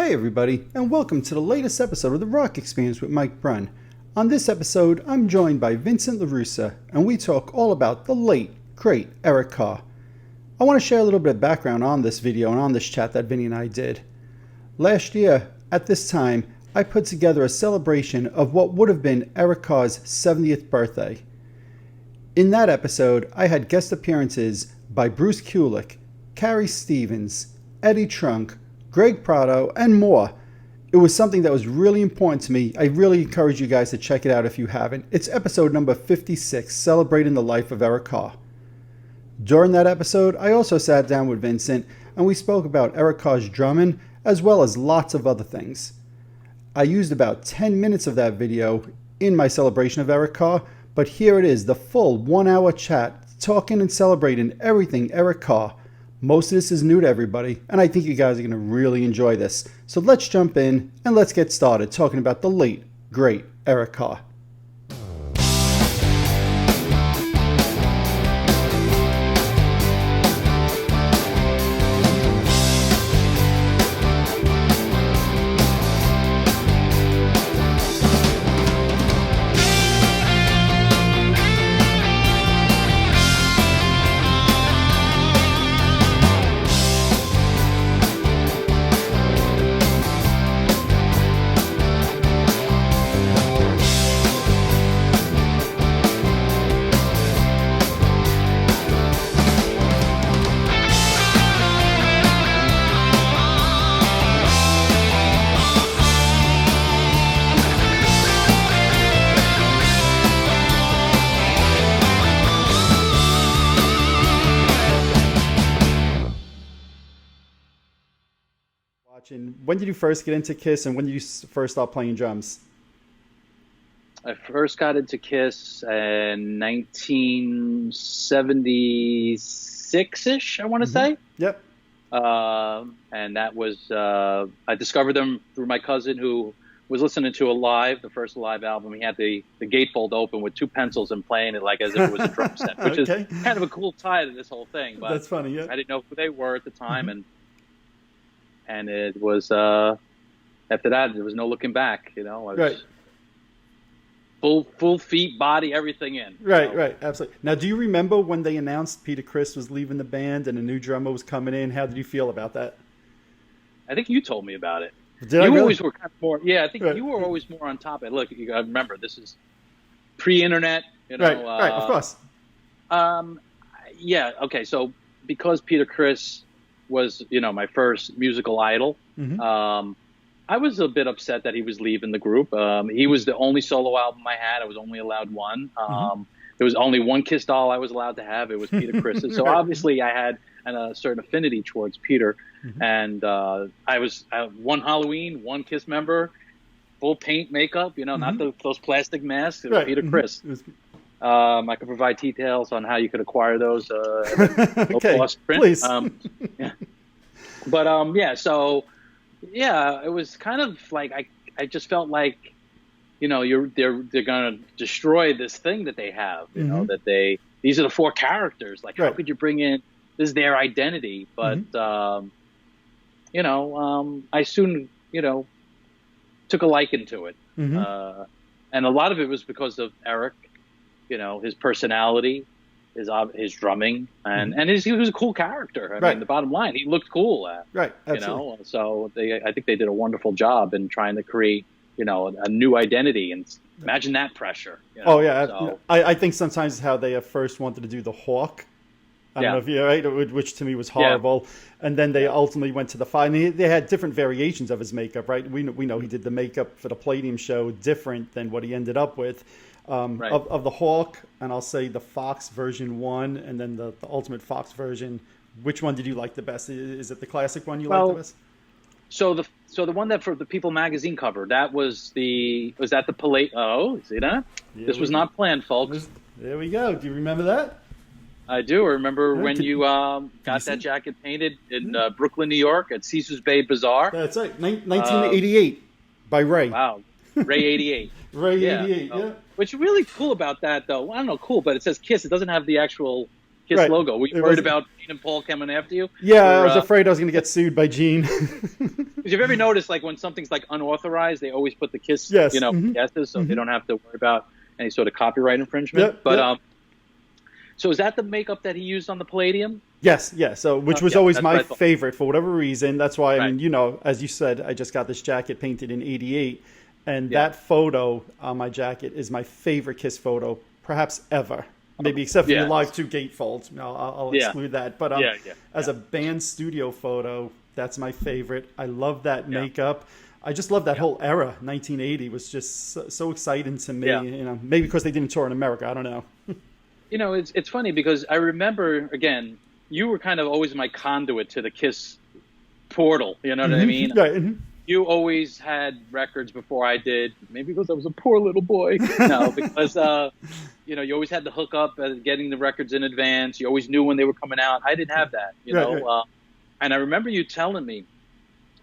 Hey everybody, and welcome to the latest episode of The Rock Experience with Mike Brunn. On this episode, I'm joined by Vincent LaRussa, and we talk all about the late, great Eric Carr. I want to share a little bit of background on this video and on this chat that Vinny and I did. Last year, at this time, I put together a celebration of what would have been Eric Carr's 70th birthday. In that episode, I had guest appearances by Bruce Kulick, Carrie Stevens, Eddie Trunk, Greg Prado, and more. It was something that was really important to me. I really encourage you guys to check it out if you haven't. It's episode number 56, celebrating the life of Eric Carr. During that episode, I also sat down with Vincent and we spoke about Eric Carr's drumming as well as lots of other things. I used about 10 minutes of that video in my celebration of Eric Carr, but here it is, the full 1 hour chat talking and celebrating everything Eric Carr. Most of this is new to everybody, and I think you guys are going to really enjoy this. So let's jump in and let's get started talking about the late, great Eric Carr. When did you first get into Kiss, and when did you first start playing drums? I first got into Kiss in 1976-ish, I want to say. Yep. And that was, I discovered them through my cousin who was listening to the first live album. He had the gatefold open with two pencils and playing it like as if it was a drum set, which Okay. is kind of a cool tie to this whole thing. But that's funny, yeah. I didn't know who they were at the time, and it was, after that, there was no looking back, I was right. Full feet, body, everything in. Right, right, absolutely. Now, do you remember when they announced Peter Criss was leaving the band and a new drummer was coming in? How did you feel about that? I think you told me about it. Did I really? Always were kind of more, I think right. You were always more on top of it. Look, you gotta remember, this is pre-internet, Right, right, of course. Yeah, okay, so because Peter Criss was, my first musical idol. Mm-hmm. I was a bit upset that he was leaving the group. He was the only solo album I had. I was only allowed one. There was only one Kiss doll I was allowed to have. It was Peter Criss's. So obviously I had a certain affinity towards Peter. Mm-hmm. And I was one Halloween, one Kiss member, full paint, makeup, not those plastic masks. It was right. Peter Criss. I could provide details on how you could acquire those. Okay, print. please. Yeah. But so it was kind of like I just felt like, they're gonna destroy this thing that they have. That these are the four characters. Like, right. How could you bring in? This is their identity, but I soon took a liking to it, and a lot of it was because of Eric. His personality, his drumming, and he was a cool character. I mean, the bottom line, he looked cool. Right, absolutely. So I think they did a wonderful job in trying to create, a new identity. And imagine that pressure. Oh yeah, so, I think sometimes how they at first wanted to do the Hawk. I don't know if you're right, which to me was horrible. Yeah. And then they ultimately went to the fire. And they had different variations of his makeup, right? We know he did the makeup for the Palladium show different than what he ended up with. Of the Hawk, and I'll say the Fox version 1, and then the Ultimate Fox version. Which one did you like the best? Is it the classic one you like the best? So the one that for the People magazine cover, that was that the Palladium? Oh, see that? Yeah, this was not planned, folks. There we go. Do you remember that? I do. I remember when you got that jacket painted in Brooklyn, New York, at Caesar's Bay Bazaar. That's right, 1988 by Ray. Wow, Ray 88. Ray 88, yeah. What's really cool about that, though, I don't know, cool, but it says Kiss. It doesn't have the actual Kiss Right. logo. Were you worried about Gene and Paul coming after you? Yeah, Or, I was afraid I was going to get sued by Gene. Because you've ever noticed, like, when something's like unauthorized, they always put the Kiss, Yes. yeses, so they don't have to worry about any sort of copyright infringement. Yep, But yep. so is that the makeup that he used on the Palladium? Yes, yes. So, which was yeah, always that's my what I thought. favorite for whatever reason. That's why, I mean, Right. as you said, I just got this jacket painted in '88, and Yeah. that photo on my jacket is my favorite Kiss photo, perhaps ever. Maybe except for Yeah. the Live 2 gatefolds. No, I'll Yeah. exclude that. But Yeah, as a band studio photo, that's my favorite. I love that Yeah. makeup. I just love that whole era. 1980 was just so exciting to me. Yeah. Maybe because they didn't tour in America. I don't know. It's funny because I remember, again, you were kind of always my conduit to the Kiss portal. You know what I mean? Right. Mhm. You always had records before I did. Maybe because I was a poor little boy. No, because you always had the hookup at getting the records in advance. You always knew when they were coming out. I didn't have that, Right, right. And I remember you telling me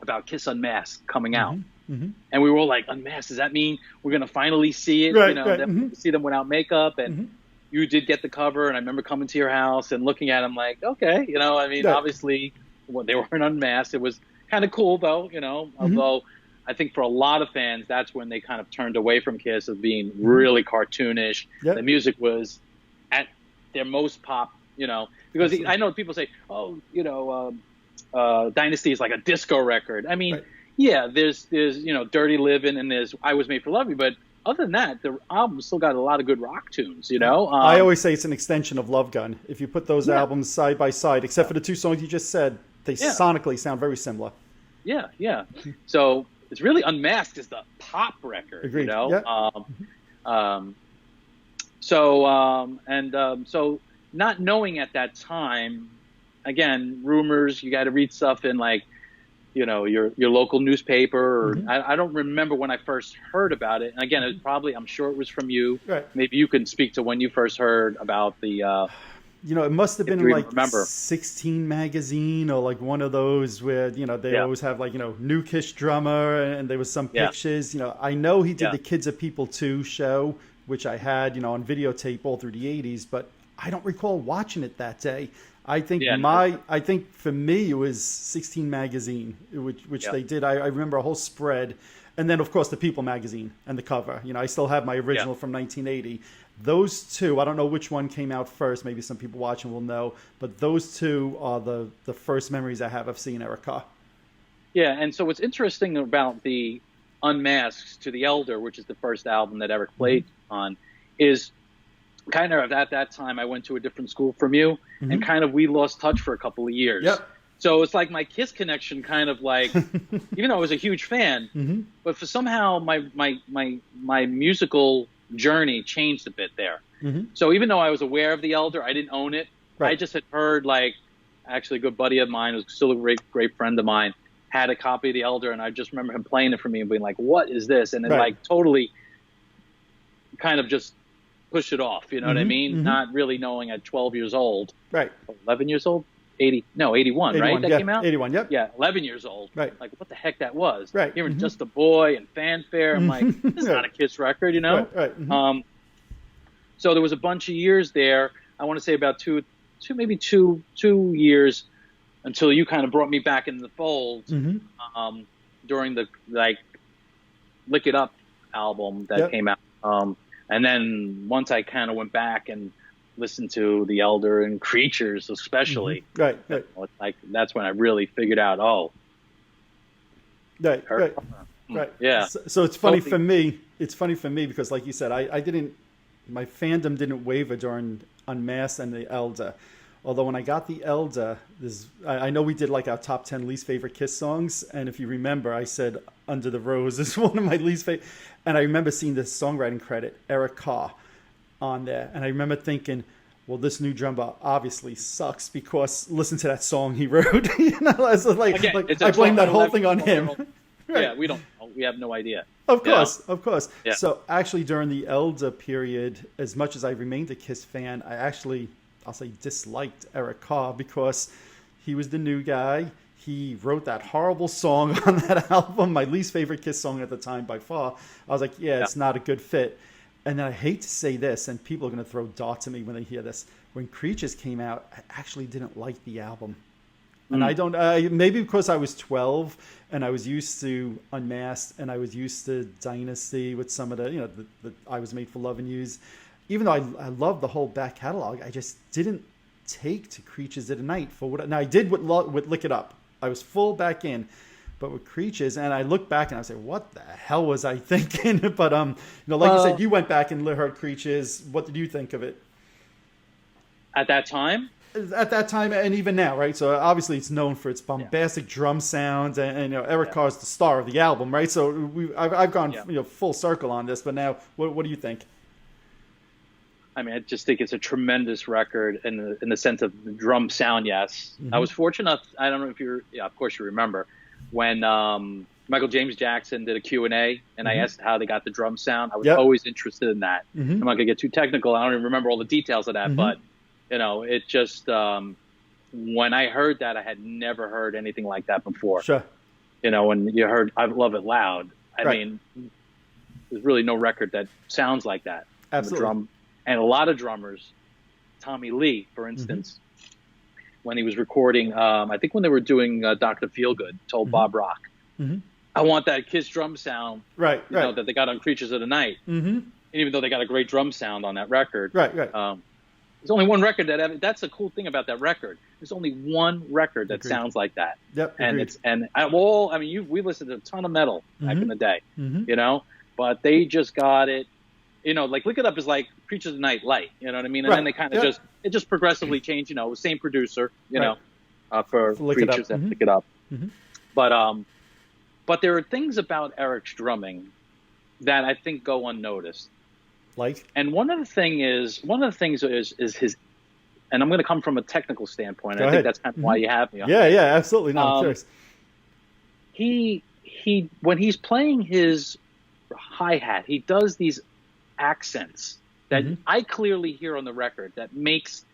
about Kiss Unmasked coming out, Mm-hmm. and we were all like, "Unmasked? Does that mean we're gonna finally see it? Right, right. Then see them without makeup?" And Mm-hmm. you did get the cover, and I remember coming to your house and looking at them like, okay, Right. obviously they weren't unmasked. It was kind of cool though, although I think for a lot of fans, that's when they kind of turned away from Kiss as being really cartoonish. Yep. The music was at their most pop, because Absolutely. I know people say, oh, Dynasty is like a disco record. I mean, Right. yeah, there's Dirty Living and there's I Was Made for Love You, but other than that, the album still got a lot of good rock tunes, I always say it's an extension of Love Gun. If you put those Yeah. albums side by side, except for the two songs you just said, they Yeah. sonically sound very similar. Yeah. So it's really Unmasked is the pop record, Agreed. So not knowing at that time, again, rumors, you got to read stuff in like, your local newspaper, or I don't remember when I first heard about it. And again, it was probably, I'm sure it was from you. Right. Maybe you can speak to when you first heard about the, It must have been you in even like remember. 16 magazine or like one of those where, they Yeah. always have like, new Kiss drummer and there was some Yeah. pictures. I know he did Yeah. the Kids Are People 2 show, which I had, on videotape all through the 80s, but I don't recall watching it that day. I think I think for me it was 16 magazine, which Yeah. they did. I remember a whole spread, and then of course the People magazine and the cover. I still have my original from 1980. Those two, I don't know which one came out first. Maybe some people watching will know, but those two are the first memories I have of seeing Eric Carr. Yeah, and so what's interesting about the Unmasked to the Elder, which is the first album that Eric played on, is kind of at that time I went to a different school from you, and kind of we lost touch for a couple of years. Yep. So it's like my Kiss connection kind of like, even though I was a huge fan, but for somehow my musical journey changed a bit there. So even though I was aware of the Elder, I didn't own it. Right. I just had heard, like, actually a good buddy of mine, who's still a great friend of mine, had a copy of the Elder, and I just remember him playing it for me and being like, what is this? And then Right. like totally kind of just push it off, you know what I mean? Not really knowing at 12 years old, Right. 11 years old, 81, right? That came out? 81, yep. Yeah, 11 years old. Right. Like, what the heck that was? Right. Hearing Just a Boy and Fanfare. I'm like, this is not a Kiss record, Right. So there was a bunch of years there. I want to say about two years until you kind of brought me back into the fold during the Lick It Up album that Yep. came out. And then once I kind of went back and listened to The Elder and Creatures especially, Right. like that's when I really figured out, Right. yeah. So it's funny Totally. for me. It's funny for me because, like you said, my fandom didn't waver during Unmasked and The Elder. Although when I got The Elder, I know we did like our top 10 least favorite Kiss songs. And if you remember, I said Under the Rose is one of my least favorite. And I remember seeing the songwriting credit, Eric Carr, on there. And I remember thinking, well, this new drummer obviously sucks because listen to that song he wrote. It's like, Again, it's a I blame that 12, whole thing on him. 11-year-old. Right. Yeah, we don't know. We have no idea. Of course. Yeah. So actually during the Elder period, as much as I remained a Kiss fan, I'll say disliked Eric Carr because he was the new guy. He wrote that horrible song on that album, my least favorite Kiss song at the time by far. I was like, it's not a good fit. And then I hate to say this, and people are going to throw darts at me when they hear this, when Creatures came out, I actually didn't like the album. And I don't, maybe because I was 12 and I was used to Unmasked and I was used to Dynasty with some of the, the I Was Made for Loving Yous. Even though I love the whole back catalog, I just didn't take to Creatures of the Night for what. Now I did with Lick It Up. I was full back in, but with Creatures, and I look back and I say, what the hell was I thinking? But like you said, you went back and heard Creatures. What did you think of it at that time? At that time, and even now, right? So obviously, it's known for its bombastic drum sounds, and Eric Carr is the star of the album, right? So I've gone full circle on this, but now, what do you think? I mean, I just think it's a tremendous record in the sense of the drum sound. Yes, I was fortunate. I don't know if of course you remember when Michael James Jackson did a Q&A, and I asked how they got the drum sound. I was always interested in that. I'm not gonna get too technical. I don't even remember all the details of that, but it just when I heard that, I had never heard anything like that before. Sure. When you heard "I Love It Loud," I mean, there's really no record that sounds like that. Absolutely. Drum, and a lot of drummers, Tommy Lee, for instance, when he was recording, I think when they were doing Dr. Feelgood, told Bob Rock, "I want that Kiss drum sound, right. that they got on Creatures of the Night." And even though they got a great drum sound on that record, there's only one record that's the cool thing about that record. There's only one record that sounds like that. Yep. And we listened to a ton of metal back in the day, but they just got it. Like Lick It Up is like Creatures of the Night light, you know what I mean? And then they kind of just progressively changed, same producer, for Creatures and Lick It Up. But there are things about Eric's drumming that I think go unnoticed. And one of the things is his, and I'm going to come from a technical standpoint. I think that's kind of why you have me on. Yeah, absolutely. No, serious. He when he's playing his hi-hat, he does these accents that I clearly hear on the record that makes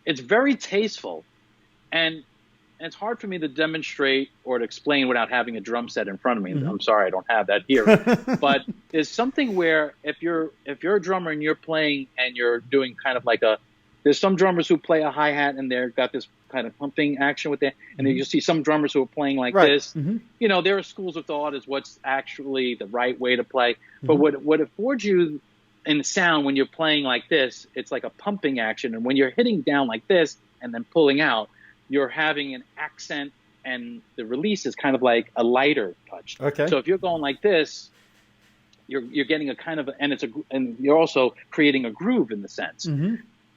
it's very tasteful, and it's hard for me to demonstrate or to explain without having a drum set in front of me. I'm sorry, I don't have that here. But there's something where if you're a drummer and you're playing and you're doing kind of like there's some drummers who play a hi-hat and they've got this kind of pumping action with it, and then you see some drummers who are playing like this. There are schools of thought as what's actually the right way to play. But what affords you in the sound when you're playing like this, it's like a pumping action, and when you're hitting down like this and then pulling out, you're having an accent, and the release is kind of like a lighter touch. Okay. So if you're going like this, you're getting a kind of and you're also creating a groove in the sense.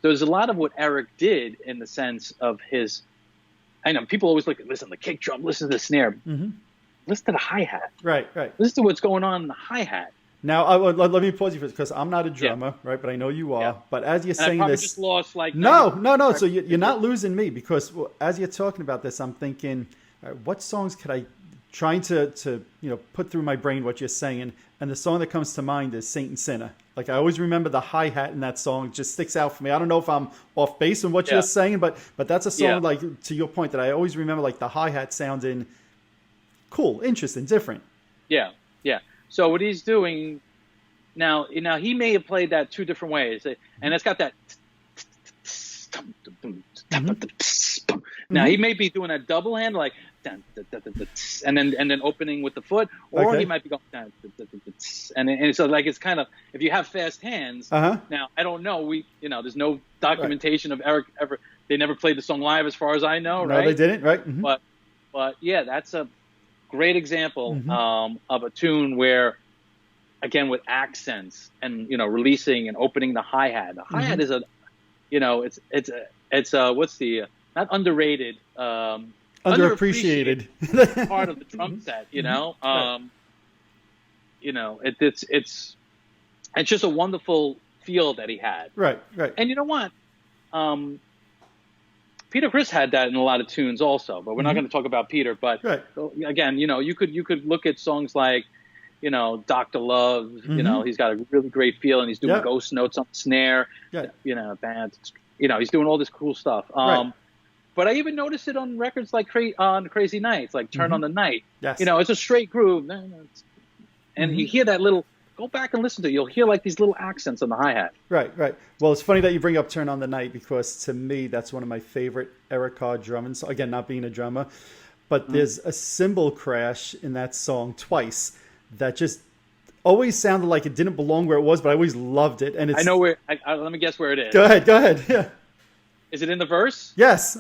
There's a lot of what Eric did in the sense of his. I know people always listen to the kick drum, listen to the snare, listen to the hi-hat. Right. Listen to what's going on in the hi-hat. Now, let me pause you for this because I'm not a drummer, right? But I know you are. Yeah. But as you're saying this, just lost no. So you're not losing me because as you're talking about this, I'm thinking, what songs could I trying to put through my brain what you're saying, and the song that comes to mind is "Saint and Sinner." Like I always remember the hi-hat in that song; it just sticks out for me. I don't know if I'm off base on what you're saying, but that's a song like to your point that I always remember, like the hi-hat sounding cool, interesting, different. Yeah. So what he's doing now, he may have played that two different ways, and it's got that. Now he may be doing a double hand like, and then opening with the foot, or he might be going, and so like it's kind of if you have fast hands. Now I don't know, there's no documentation of Eric ever. They never played the song live, as far as I know, right? No, they didn't, right? But yeah, that's a great example of a tune where, again, with accents and releasing and opening the hi-hat. The hi-hat is it's what's the not underrated, underappreciated part of the drum set. It's just a wonderful feel that he had. Right. And you know what? Peter Criss had that in a lot of tunes also, but we're not going to talk about Peter. But again, you could look at songs like, Dr. Love. He's got a really great feel, and he's doing ghost notes on the snare. Band. He's doing all this cool stuff. But I even noticed it on records like on Crazy Nights, like Turn on the Night. Yes. It's a straight groove, and you hear that little go back and listen to it. You'll hear like these little accents on the hi-hat. Right, right. Well, it's funny that you bring up Turn on the Night, because to me, that's one of my favorite Eric Carr drumming. So again, not being a drummer, but there's a cymbal crash in that song twice that just always sounded like it didn't belong where it was, but I always loved it. And it's, I know where, let me guess where it is. Go ahead. Yeah. Is it in the verse? Yes.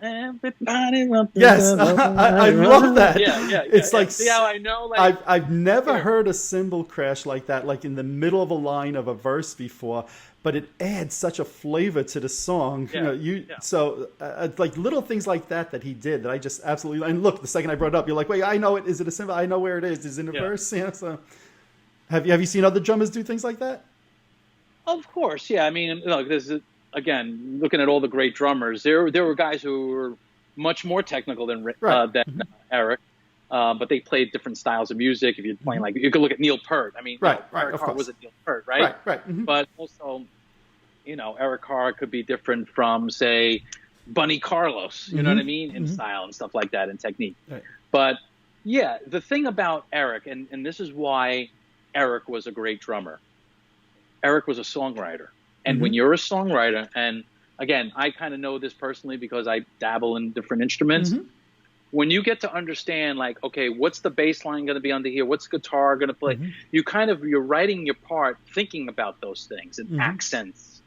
Everybody yes, I love that. Yeah. It's like, see how I know? Like, I've never heard a cymbal crash like that, like in the middle of a line of a verse before, but it adds such a flavor to the song. So like little things like that he did that I just absolutely. And look, the second I brought it up, you're like, wait, I know it. Is it a cymbal? I know where it is. Is it in a verse? Yeah. So, have you seen other drummers do things like that? Of course, yeah. I mean, look, this is. Again, looking at all the great drummers, there were guys who were much more technical than Eric, but they played different styles of music. If you're playing like, you could look at Neil Peart. I mean, Eric Carr wasn't Neil Peart, right? Right. But also, Eric Carr could be different from, say, Bunny Carlos. You know what I mean, in style and stuff like that, and technique. Right. But yeah, the thing about Eric, and this is why Eric was a great drummer. Eric was a songwriter. And when you're a songwriter, and again, I kind of know this personally because I dabble in different instruments. When you get to understand, like, okay, what's the bass line going to be under here? What's the guitar going to play? You're writing your part, thinking about those things and accents,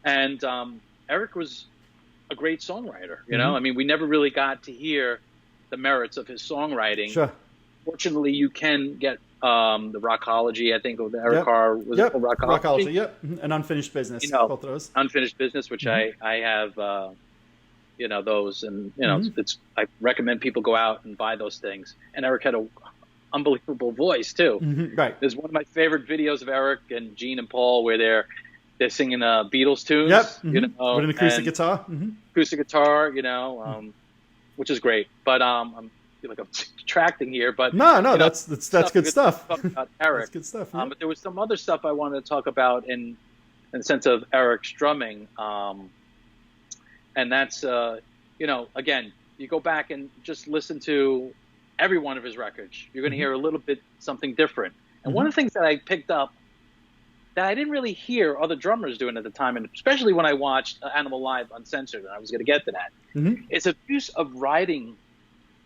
And Eric was a great songwriter, I mean, we never really got to hear the merits of his songwriting. Sure. Fortunately, you can get the Rockology, I think, of Eric Carr was called Rockology. An Unfinished Business, both of those. Unfinished Business, which I have, those, and it's I recommend people go out and buy those things. And Eric had an unbelievable voice too. Right. There's one of my favorite videos of Eric and Gene and Paul where they're singing Beatles tunes. With an acoustic guitar. Acoustic guitar, which is great. But I feel like I'm tracting here, but no, that's good stuff. About Eric. That's good stuff. But there was some other stuff I wanted to talk about in the sense of Eric's drumming, and that's again, you go back and just listen to every one of his records, you're going to hear a little bit something different. And one of the things that I picked up that I didn't really hear other drummers doing at the time, and especially when I watched Animalize Uncensored, and I was going to get to that, is a use of riding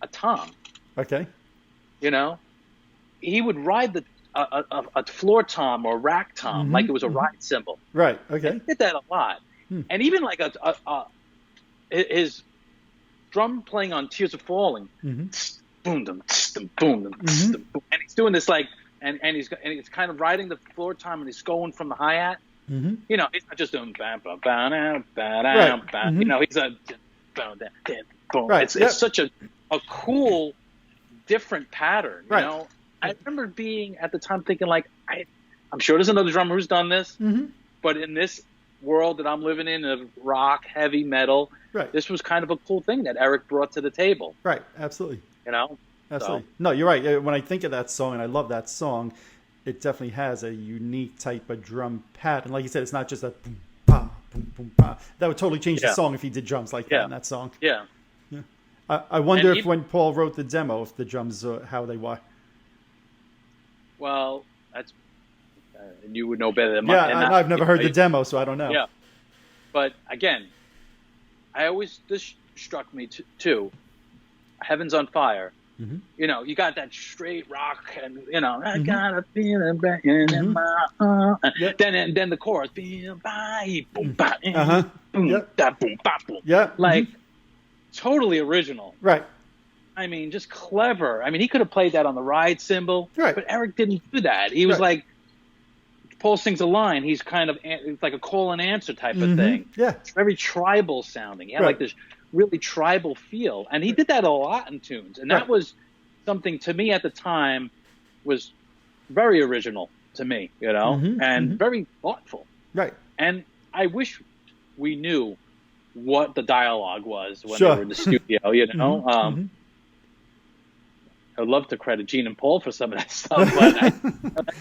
a tom. Okay. He would ride a floor tom or rack tom like it was a ride cymbal. Right. Okay. And he did that a lot. And even like his drum playing on Tears Are Falling, boom, boom, boom, and he's doing this like, and he's kind of riding the floor tom, and he's going from the hi-hat. He's not just doing bam, bam, bam, bam, bam. He's a boom, boom. Right. It's such a cool, different pattern. I remember being at the time thinking like, I'm sure there's another drummer who's done this, but in this world that I'm living in of rock, heavy metal, this was kind of a cool thing that Eric brought to the table. Right. Absolutely. Absolutely. So. No, you're right. When I think of that song, and I love that song, it definitely has a unique type of drum pattern. Like you said, it's not just a boom, pa, boom, boom, pa. That would totally change the song if he did drums like that in that song. Yeah. I wonder if when Paul wrote the demo, if the drums, how they were. Well, that's you would know better than me. Yeah, I've never heard the demo, so I don't know. Yeah, but again, this struck me too. Heaven's on Fire. You got that straight rock, and I got a feeling back in my heart. Then the chorus, boom, boom, boom, boom, like. Totally original. Right. I mean, just clever. I mean, he could have played that on the ride cymbal, but Eric didn't do that. He was like, Paul sings a line, he's kind of, it's like a call and answer type of thing. Yeah. It's very tribal sounding. He had like this really tribal feel. And he did that a lot in tunes. And that was something to me at the time was very original to me, and very thoughtful. Right. And I wish we knew what the dialogue was when they were in the studio, I'd love to credit Gene and Paul for some of that stuff, but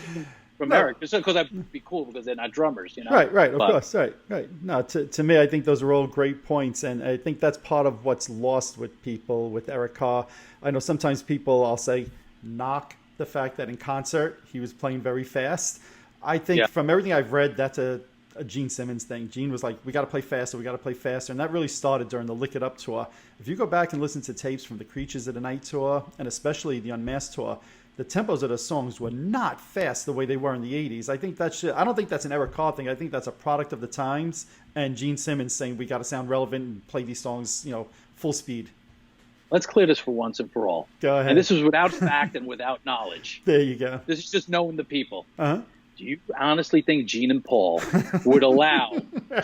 from Eric, just because that'd be cool because they're not drummers, Right, of course, right. No, to me, I think those are all great points, and I think that's part of what's lost with people with Eric Carr. I know sometimes people, I'll say, knock the fact that in concert he was playing very fast. I think from everything I've read, that's a Gene Simmons thing. Gene was like, we got to play faster, we got to play faster. And that really started during the Lick It Up tour. If you go back and listen to tapes from the Creatures of the Night tour, and especially the Unmasked tour, the tempos of the songs were not fast the way they were in the 80s. I don't think that's an Eric Carr thing. I think that's a product of the times, and Gene Simmons saying we got to sound relevant and play these songs, full speed. Let's clear this for once and for all. Go ahead. And this is without fact and without knowledge. There you go. This is just knowing the people. Uh-huh. Do you honestly think Gene and Paul would allow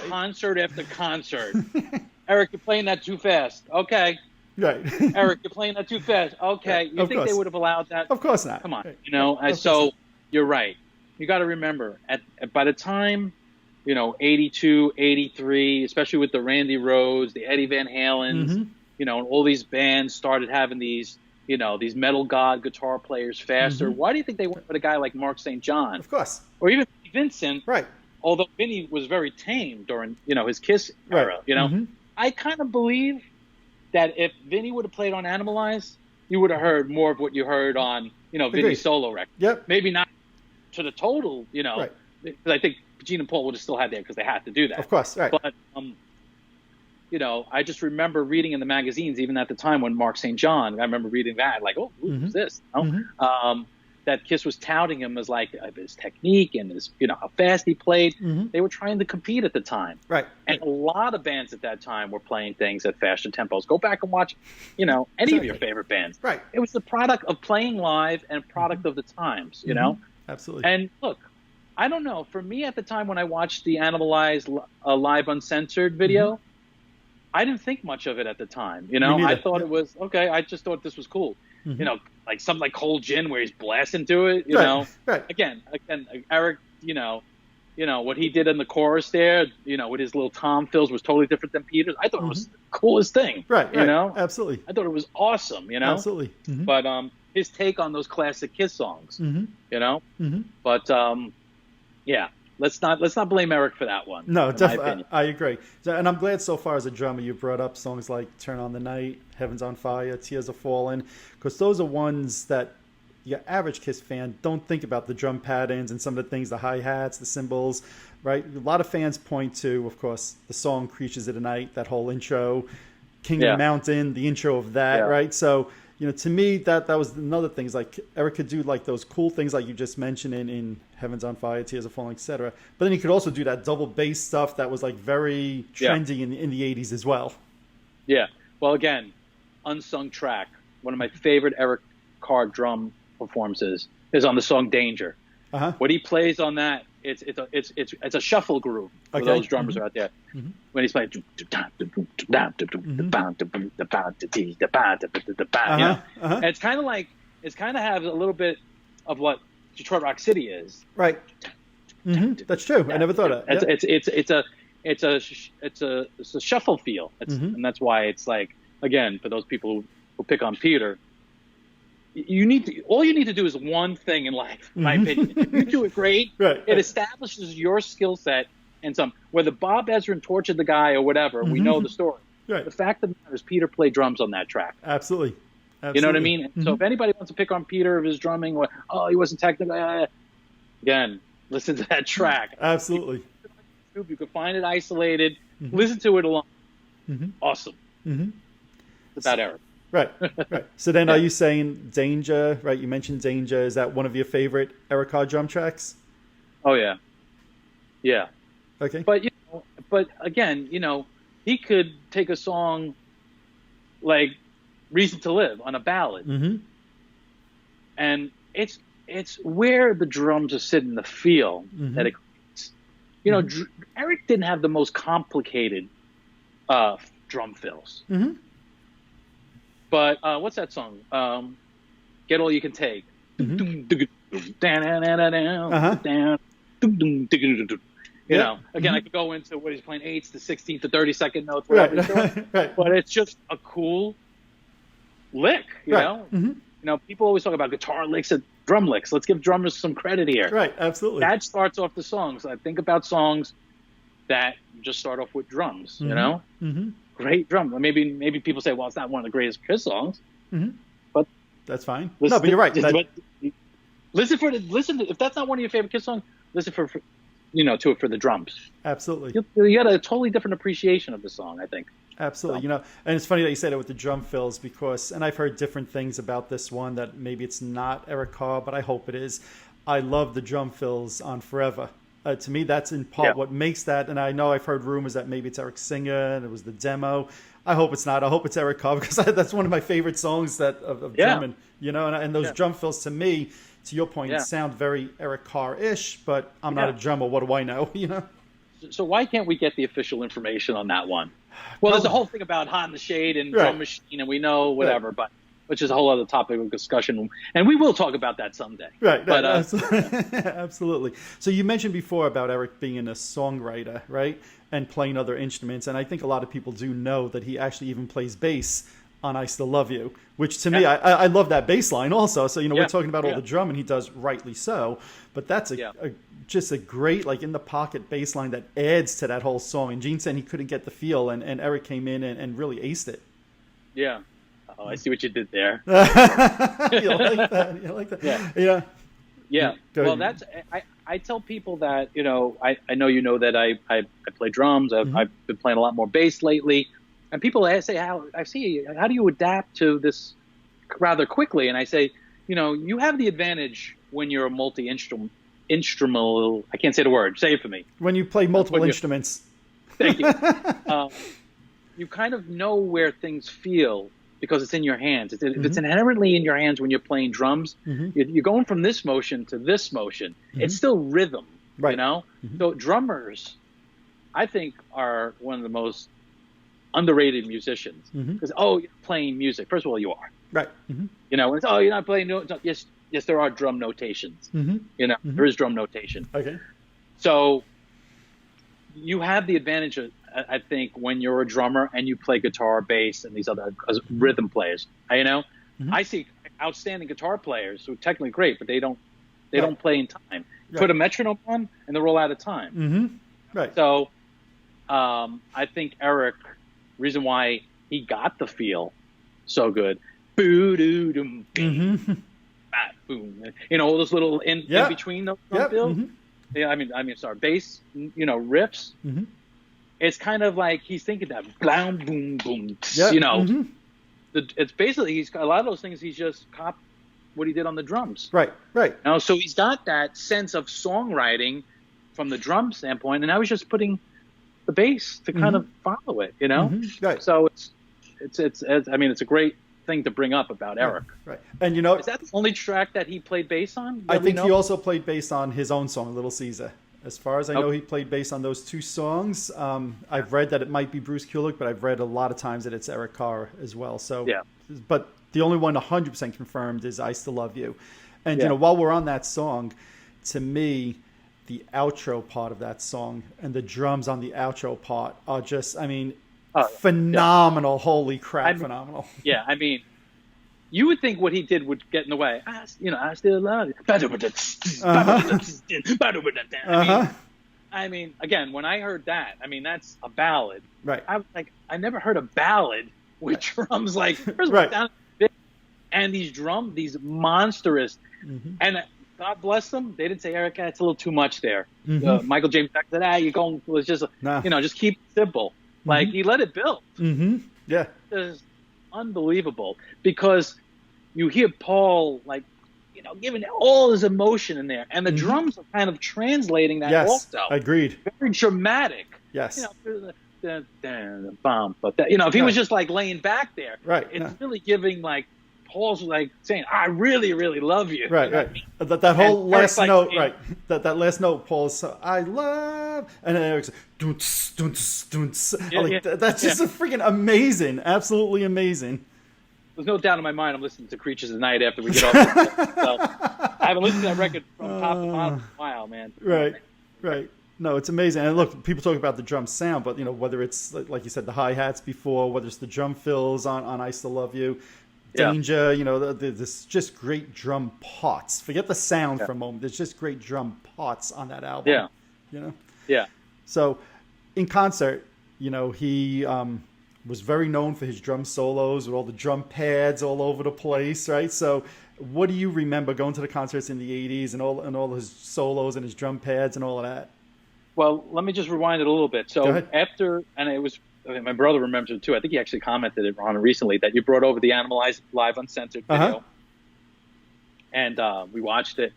concert after concert? Eric, you're playing that too fast. Okay. Right. Eric, you're playing that too fast. Okay. Yeah, you think they would have allowed that? Of course not. Come on. Right. So you're right. You got to remember, by the time, 82, 83, especially with the Randy Rhoads, the Eddie Van Halens, and all these bands started having these, these metal god guitar players faster. Why do you think they went with a guy like Mark St. John? Of course. Or even Vincent. Right. Although Vinny was very tame during, his Kiss era, I kind of believe that if Vinny would have played on Animalize, you would have heard more of what you heard on, Vinny's solo record. Yep. Maybe not to the total, right. because I think Gene and Paul would have still had that because they had to do that. Of course, right. But, I just remember reading in the magazines, even at the time when Mark St. John, I remember reading that, like, oh, who's this? That Kiss was touting him as like his technique and his, how fast he played. They were trying to compete at the time. Right. And a lot of bands at that time were playing things at faster tempos. Go back and watch, any of your favorite bands. Right. It was the product of playing live and a product of the times, Absolutely. And look, I don't know. For me at the time when I watched the Animalize Live Uncensored video, I didn't think much of it at the time. I thought it was, okay, I just thought this was cool. Like something like Cold Gin where he's blasting to it, Right. Again, Eric, what he did in the chorus there, with his little tom fills was totally different than Peter's. I thought it was the coolest thing. Right. Absolutely. I thought it was awesome, Absolutely. But his take on those classic Kiss songs, But yeah. Let's not blame Eric for that one. No, definitely. I agree. And I'm glad so far as a drummer you brought up songs like Turn on the Night, Heaven's on Fire, Tears Are Falling, because those are ones that your average Kiss fan don't think about the drum patterns and some of the things, the hi-hats, the cymbals, right? A lot of fans point to, of course, the song Creatures of the Night, that whole intro, King of the Mountain, the intro of that, right? So, to me, that was another thing. Is like Eric could do like those cool things like you just mentioned in Heaven's on Fire, Tears Are Falling, etc. But then he could also do that double bass stuff that was like very trendy in the 80s as well. Yeah. Well, again, unsung track. One of my favorite Eric Carr drum performances is on the song Danger. What he plays on that, it's a shuffle groove for those drummers out there. When he's playing, and it's kind of has a little bit of what Detroit Rock City is. Right. That's true. I never thought of it. It's a shuffle feel, and that's why it's like, again, for those people who pick on Peter, all you need to do is one thing in life, in my opinion. If you do it great, it establishes your skill set and some. Whether Bob Ezrin tortured the guy or whatever, we know the story. Right. The fact of the matter is Peter played drums on that track. Absolutely. You know what I mean? So if anybody wants to pick on Peter of his drumming, or, he wasn't technical, again, listen to that track. Absolutely. You can find it isolated. Listen to it alone. Awesome. It's about Eric. Right. So then are you saying Danger, right? You mentioned Danger. Is that one of your favorite Eric Carr drum tracks? Oh, yeah. Yeah. Okay. But again, he could take a song like Reason to Live on a ballad. And it's where the drums are sitting, the feel that it creates. Eric didn't have the most complicated drum fills. But what's that song? Get All You Can Take. Again, I could go into what he's playing 8ths to 16th to 32nd notes, whatever he's doing. But it's just a cool lick, you know? People always talk about guitar licks and drum licks. Let's give drummers some credit here. Right, absolutely. That starts off the songs. I think about songs that just start off with drums, Great drum. Maybe people say, well, it's not one of the greatest Kiss songs. But that's fine. No, but you're right. If that's not one of your favorite Kiss songs, listen to it for the drums. Absolutely. You got a totally different appreciation of the song, I think. Absolutely. So. And it's funny that you said it with the drum fills because, and I've heard different things about this one that maybe it's not Eric Carr, but I hope it is. I love the drum fills on Forever. To me, that's in part what makes that. And I know I've heard rumors that maybe it's Eric Singer and it was the demo. I hope it's not. I hope it's Eric Carr because that's one of my favorite songs of drumming, and those drum fills to me, to your point, sound very Eric Carr-ish, but I'm not a drummer. What do I know? So why can't we get the official information on that one? Well, there's a whole thing about Hot in the Shade and Drum Machine, and we know whatever, but which is a whole other topic of discussion, and we will talk about that someday. Right. But, absolutely. So you mentioned before about Eric being a songwriter, right, and playing other instruments, and I think a lot of people do know that he actually even plays bass on I Still Love You, which to me, I love that bass line also. So, we're talking about all the drum, and he does rightly so, but that's just a great, like, in the pocket bass line that adds to that whole song. And Gene said he couldn't get the feel, and Eric came in and really aced it. Yeah. Oh, I see what you did there. You like that? You like that? Yeah. Yeah. Well, I tell people that, I know that I play drums. I've been playing a lot more bass lately. And people say, how do you adapt to this rather quickly? And I say, you have the advantage when you're a instrumental. I can't say the word. Say it for me. When you play multiple instruments. Thank you. You kind of know where things feel because it's in your hands. It's inherently in your hands when you're playing drums. You're going from this motion to this motion. It's still rhythm, right. So drummers, I think, are one of the most underrated musicians because you're playing music. First of all, you are right. It's, you're not playing notes. Yes, there are drum notations. There is drum notation. Okay. So you have the advantage of, I think, when you're a drummer and you play guitar, bass, and these other rhythm players. I see outstanding guitar players who are technically great, but they don't play in time. Right. Put a metronome on and they're all out of time. Right. So I think Eric, reason why he got the feel so good, boo-doo-dum, boom, all those little in between those drum fills. Bass, riffs. It's kind of like he's thinking that blam, boom, boom, it's basically, a lot of those things he's just copied what he did on the drums. Right. So he's got that sense of songwriting from the drum standpoint, and now he's just putting the bass to kind of follow it, Right. So it's a great thing to bring up about Eric. Right. And is that the only track that he played bass on? I think he also played bass on his own song, Little Caesar. As far as I know, he played bass on those two songs. I've read that it might be Bruce Kulick, but I've read a lot of times that it's Eric Carr as well. So, but the only one 100% confirmed is I Still Love You. And, while we're on that song, to me, the outro part of that song and the drums on the outro part are just, phenomenal. Yeah. Holy crap, phenomenal. Yeah, you would think what he did would get in the way. I still love it. Again, when I heard that, that's a ballad. Right. I was like, I never heard a ballad with drums like, first of all, down big, and these monstrous, and God bless them, they didn't say, Eric, it's a little too much there. Michael James said, you're going, let's just, just keep it simple. Like, he let it build. Yeah. It's unbelievable because you hear Paul, giving all his emotion in there, and the drums are kind of translating that also. Agreed. Very dramatic. Yes. If he was just laying back there, it's really giving Paul's saying, I really, really love you. Right. That whole last note, That last note, Paul's, I love, and then Eric's, dunce, dunce, dunce. That's just a freaking amazing, absolutely amazing. There's no doubt in my mind I'm listening to Creatures of the Night after we get off this. So I haven't listened to that record from top to bottom in a while, man. Right. No, it's amazing. And look, people talk about the drum sound, but whether it's like you said, the hi-hats before, whether it's the drum fills on I Still Love You, Danger, there's just great drum parts. Forget the sound for a moment. There's just great drum parts on that album. Yeah. So in concert, he was very known for his drum solos with all the drum pads all over the place, right? So what do you remember going to the concerts in the 80s and all his solos and his drum pads and all of that? Well, let me just rewind it a little bit. So after, and it was, I mean, my brother remembers it too. I think he actually commented on it recently that you brought over the Animalize Live Uncensored video. And we watched it.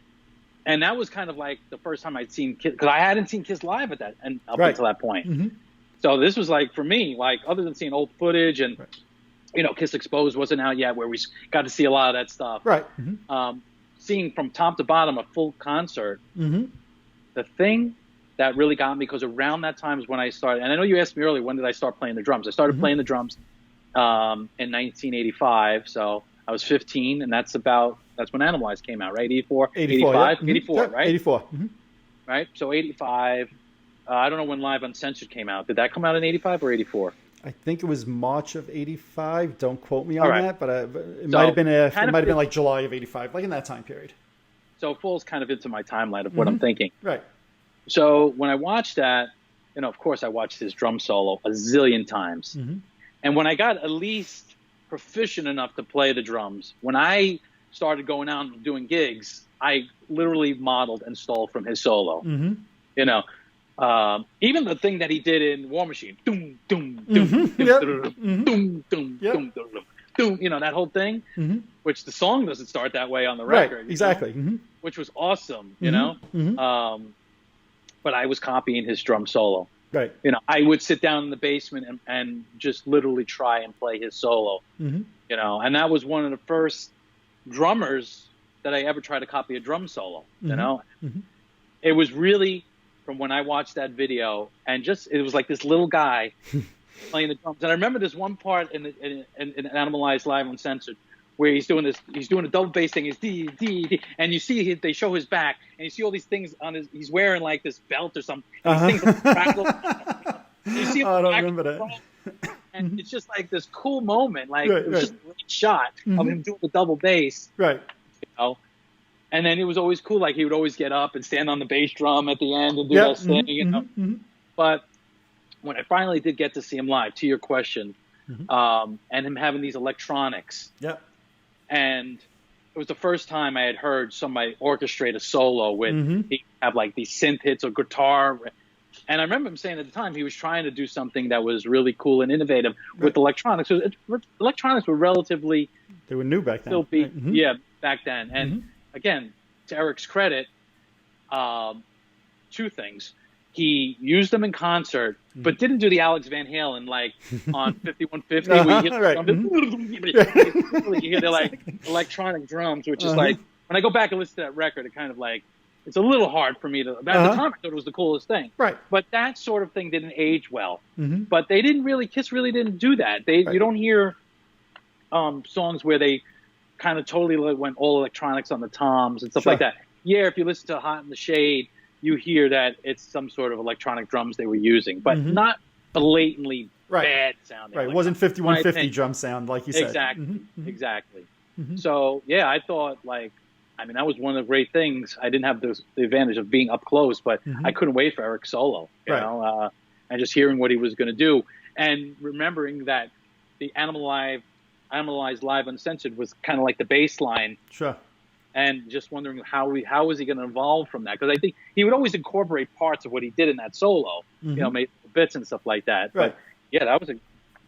And that was kind of like the first time I'd seen Kiss, because I hadn't seen Kiss live at that and up until that point. So this was like, for me, like, other than seeing old footage and, you know, Kiss Exposed wasn't out yet, where we got to see a lot of that stuff. Seeing from top to bottom a full concert, the thing that really got me, because around that time is when I started, and I know you asked me earlier, when did I start playing the drums? I started playing the drums in 1985, so I was 15, and that's when Animalize came out, right? 84? 85? 84, right? 84. Right? So 85. I don't know when Live Uncensored came out. Did that come out in 85 or 84? I think it was March of 85. Don't quote me on that, but it might have been like July of 85, like in that time period. So it falls kind of into my timeline of what I'm thinking. Right. So when I watched that, you know, of course I watched his drum solo a zillion times. And when I got at least proficient enough to play the drums, when I started going out and doing gigs, I literally modeled and stole from his solo. You know, even the thing that he did in War Machine, doom, doom, doom, doom, doom, doom, doom, you know, that whole thing, which the song doesn't start that way on the record. Right, exactly. Which was awesome, you know. But I was copying his drum solo. Right. You know, I would sit down in the basement and just literally try and play his solo. You know, and that was one of the first drummers that I ever tried to copy a drum solo. You know, it was really from when I watched that video, and just it was like this little guy playing the drums. And I remember this one part in Animalize Live Uncensored, where he's doing a double bass thing. He's D, and you see they show his back, and you see all these things on he's wearing like this belt or something. And these things crackle. You see I don't remember that. And it's just like this cool moment, like it was just a great shot of him doing the double bass. Right. You know? And then it was always cool, like he would always get up and stand on the bass drum at the end and do that thing, you know. But when I finally did get to see him live, to your question, and him having these electronics. And it was the first time I had heard somebody orchestrate a solo with he have like these synth hits or guitar. And I remember him saying at the time he was trying to do something that was really cool and innovative with electronics. So electronics were relatively... They were new back then. Yeah, back then. And again, to Eric's credit, two things. He used them in concert, but didn't do the Alex Van Halen like on 5150 where you hear the like electronic drums, which is like when I go back and listen to that record, it kind of like it's a little hard for me to. At the time, I thought it was the coolest thing. Right. But that sort of thing didn't age well. But they didn't really. Kiss really didn't do that. You don't hear songs where they kind of totally went all electronics on the toms and stuff like that. Yeah, if you listen to Hot in the Shade, you hear that it's some sort of electronic drums they were using, but not blatantly bad sounding. Right, it wasn't 5150 drum sound like you said. Exactly. So, yeah, I thought, like, I mean, that was one of the great things. I didn't have the advantage of being up close, but I couldn't wait for Eric's solo, you know, and just hearing what he was going to do. And remembering that the Animalize Live Uncensored was kind of like the bass line. And just wondering how was he going to evolve from that? Because I think he would always incorporate parts of what he did in that solo, you know, maybe bits and stuff like that. But yeah, that was a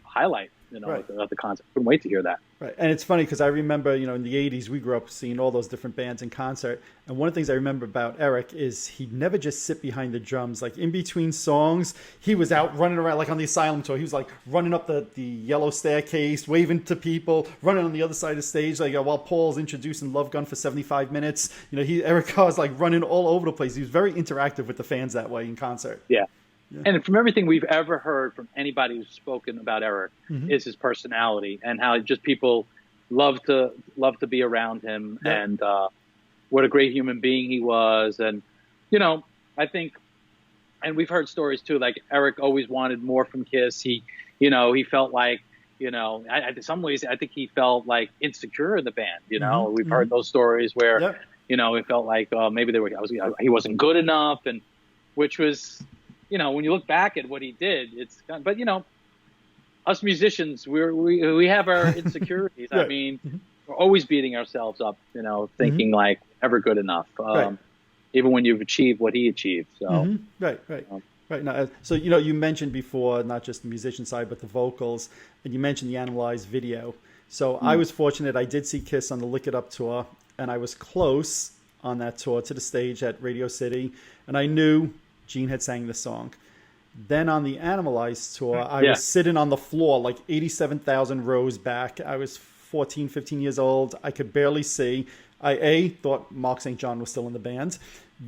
highlight, you know, of the concert. Couldn't wait to hear that. Right. And it's funny because I remember, you know, in the 80s, we grew up seeing all those different bands in concert. And one of the things I remember about Eric is he'd never just sit behind the drums. Like in between songs, he was out running around, like on the Asylum tour. He was like running up the yellow staircase, waving to people, running on the other side of the stage. Like while Paul's introducing Love Gun for 75 minutes, you know, Eric Carr's like running all over the place. He was very interactive with the fans that way in concert. Yeah. And from everything we've ever heard from anybody who's spoken about Eric is his personality and how just people love to be around him and what a great human being he was. And, you know, I think, and we've heard stories too, like Eric always wanted more from Kiss. He felt like, you know, in some ways, I think he felt like insecure in the band. You know, we've heard those stories where, you know, it felt like maybe he wasn't good enough, and which was, you know, when you look back at what he did, but you know, us musicians, we have our insecurities. Right. I mean, we're always beating ourselves up, thinking like ever good enough. Right. Even when you've achieved what he achieved. So right. Right. Now, so you mentioned before not just the musician side but the vocals, and you mentioned the Animalize video. So I was fortunate. I did see Kiss on the Lick It Up tour, and I was close on that tour to the stage at Radio City, and I knew Gene had sang the song. Then on the Animalize tour, I was sitting on the floor like 87,000 rows back. I was 14, 15 years old. I could barely see. I, A, thought Mark St. John was still in the band.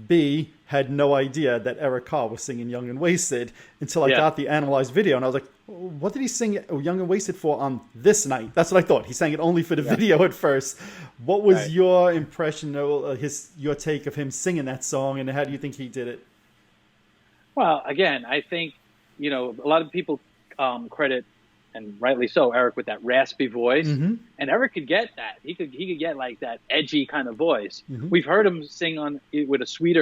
B, had no idea that Eric Carr was singing Young and Wasted until I got the Analyze video. And I was like, what did he sing Young and Wasted for on this night? That's what I thought. He sang it only for the video at first. What was your impression, your take of him singing that song, and how do you think he did it? Well, again, I think, a lot of people credit, and rightly so, Eric with that raspy voice. And Eric could get that. He could get like that edgy kind of voice. We've heard him sing with a sweet.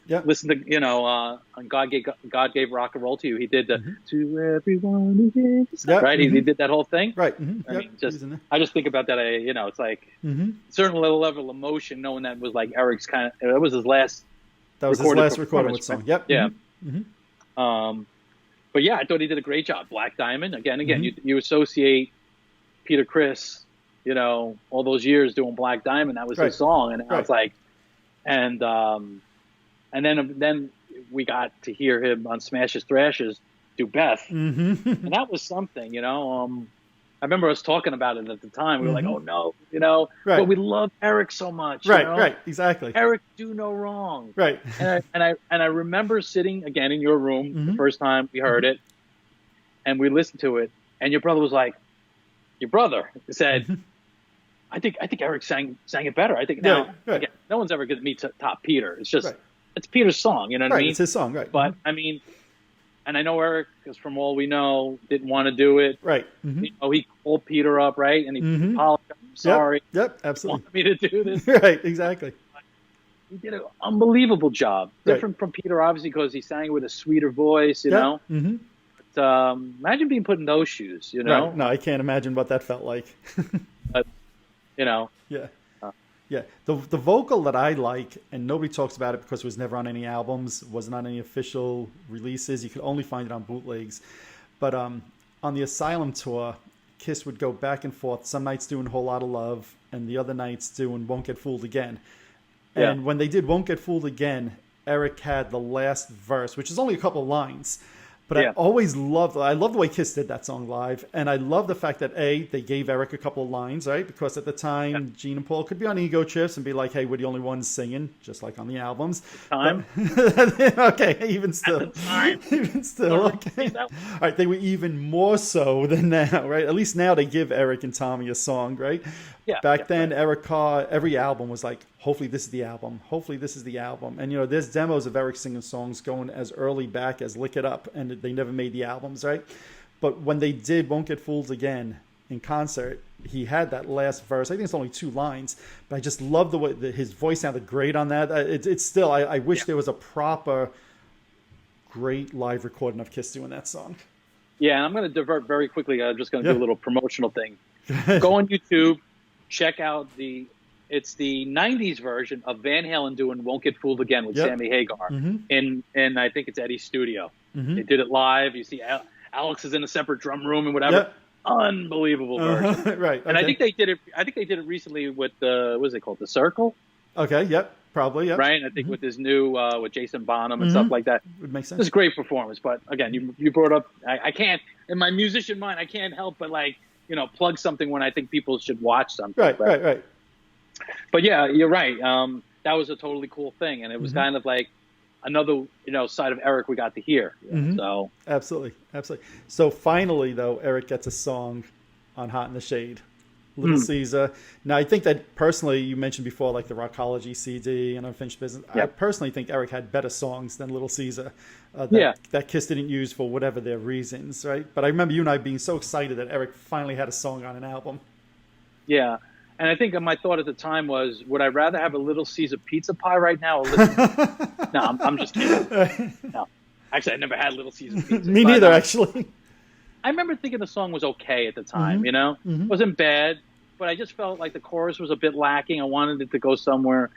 Listen to, on God Gave Rock and Roll to You. He did the To Everyone Who Gives, right? He did that whole thing. Right. I mean, I just think about that. It's like certain level of emotion, knowing that was like Eric's that was his last. That was his last recorded song. Yep. Yeah. But yeah, I thought he did a great job. Black Diamond, again, you associate Peter Criss, all those years doing Black Diamond. That was his song, and I was like, and then we got to hear him on Smashes Thrashes do Beth, and that was something, I remember us talking about it at the time. We were like, oh no, but we love Eric so much. Right, exactly. Eric do no wrong. Right. And I remember sitting again in your room the first time we heard it, and we listened to it, and your brother said, I think Eric sang it better. I think now, again, no one's ever going to meet top Peter. It's just, it's Peter's song, you know what I mean? It's his song, right. But I mean, and I know Eric, because from all we know, didn't want to do it. Right. He called Peter up, right? And he apologized. I'm sorry. Yep, absolutely. Wanted me to do this. Right, exactly. He did an unbelievable job. Different from Peter, obviously, because he sang with a sweeter voice, you know? But imagine being put in those shoes, Right. No, I can't imagine what that felt like. But, Yeah. Yeah, the vocal that I like, and nobody talks about it because it was never on any albums, wasn't on any official releases. You could only find it on bootlegs. But on the Asylum tour, Kiss would go back and forth. Some nights doing Whole Lotta Love, and the other nights doing Won't Get Fooled Again. And when they did Won't Get Fooled Again, Eric had the last verse, which is only a couple of lines. But I love the way Kiss did that song live. And I love the fact that, A, they gave Eric a couple of lines, right? Because at the time, Gene and Paul could be on ego trips and be like, hey, we're the only ones singing, just like on the albums. Okay, even still. At the time. Even still, okay. All right, they were even more so than now, right? At least now they give Eric and Tommy a song, right? Back then, Eric Carr, every album was like, hopefully this is the album. Hopefully this is the album. And, there's demos of Eric singing songs going as early back as Lick It Up, and they never made the albums, right? But when they did Won't Get Fooled Again in concert, he had that last verse. I think it's only 2 lines, but I just love the way his voice sounded great on that. It's still, I wish there was a proper, great live recording of Kiss doing that song. Yeah, and I'm going to divert very quickly. I'm just going to do a little promotional thing. Go on YouTube. Check out it's the 90s version of Van Halen doing Won't Get Fooled Again with Sammy Hagar in I think it's Eddie's studio. They did it live. You see Alex is in a separate drum room and whatever. Unbelievable version. Right. And I think they did it recently with what is it called? The Circle? Okay, probably, Right? I think with his new with Jason Bonham and stuff like that. Would make sense. It's a great performance, but again, you brought up I can't, in my musician mind, I can't help but plug something when I think people should watch something. Right. But yeah, you're right. That was a totally cool thing, and it was kind of like another, side of Eric we got to hear. So absolutely. So finally, though, Eric gets a song on Hot in the Shade, Little Caesar. Now, I think that personally, you mentioned before, like the Rockology CD and Unfinished Business. I personally think Eric had better songs than Little Caesar. That Kiss didn't use for whatever their reasons, right? But I remember you and I being so excited that Eric finally had a song on an album. Yeah. And I think my thought at the time was, would I rather have a Little Caesar pizza pie right now? Or No, I'm just kidding. No. Actually, I never had Little Caesar pizza. Me neither, actually. I remember thinking the song was okay at the time, Mm-hmm. you know? Mm-hmm. It wasn't bad, but I just felt like the chorus was a bit lacking. I wanted it to go somewhere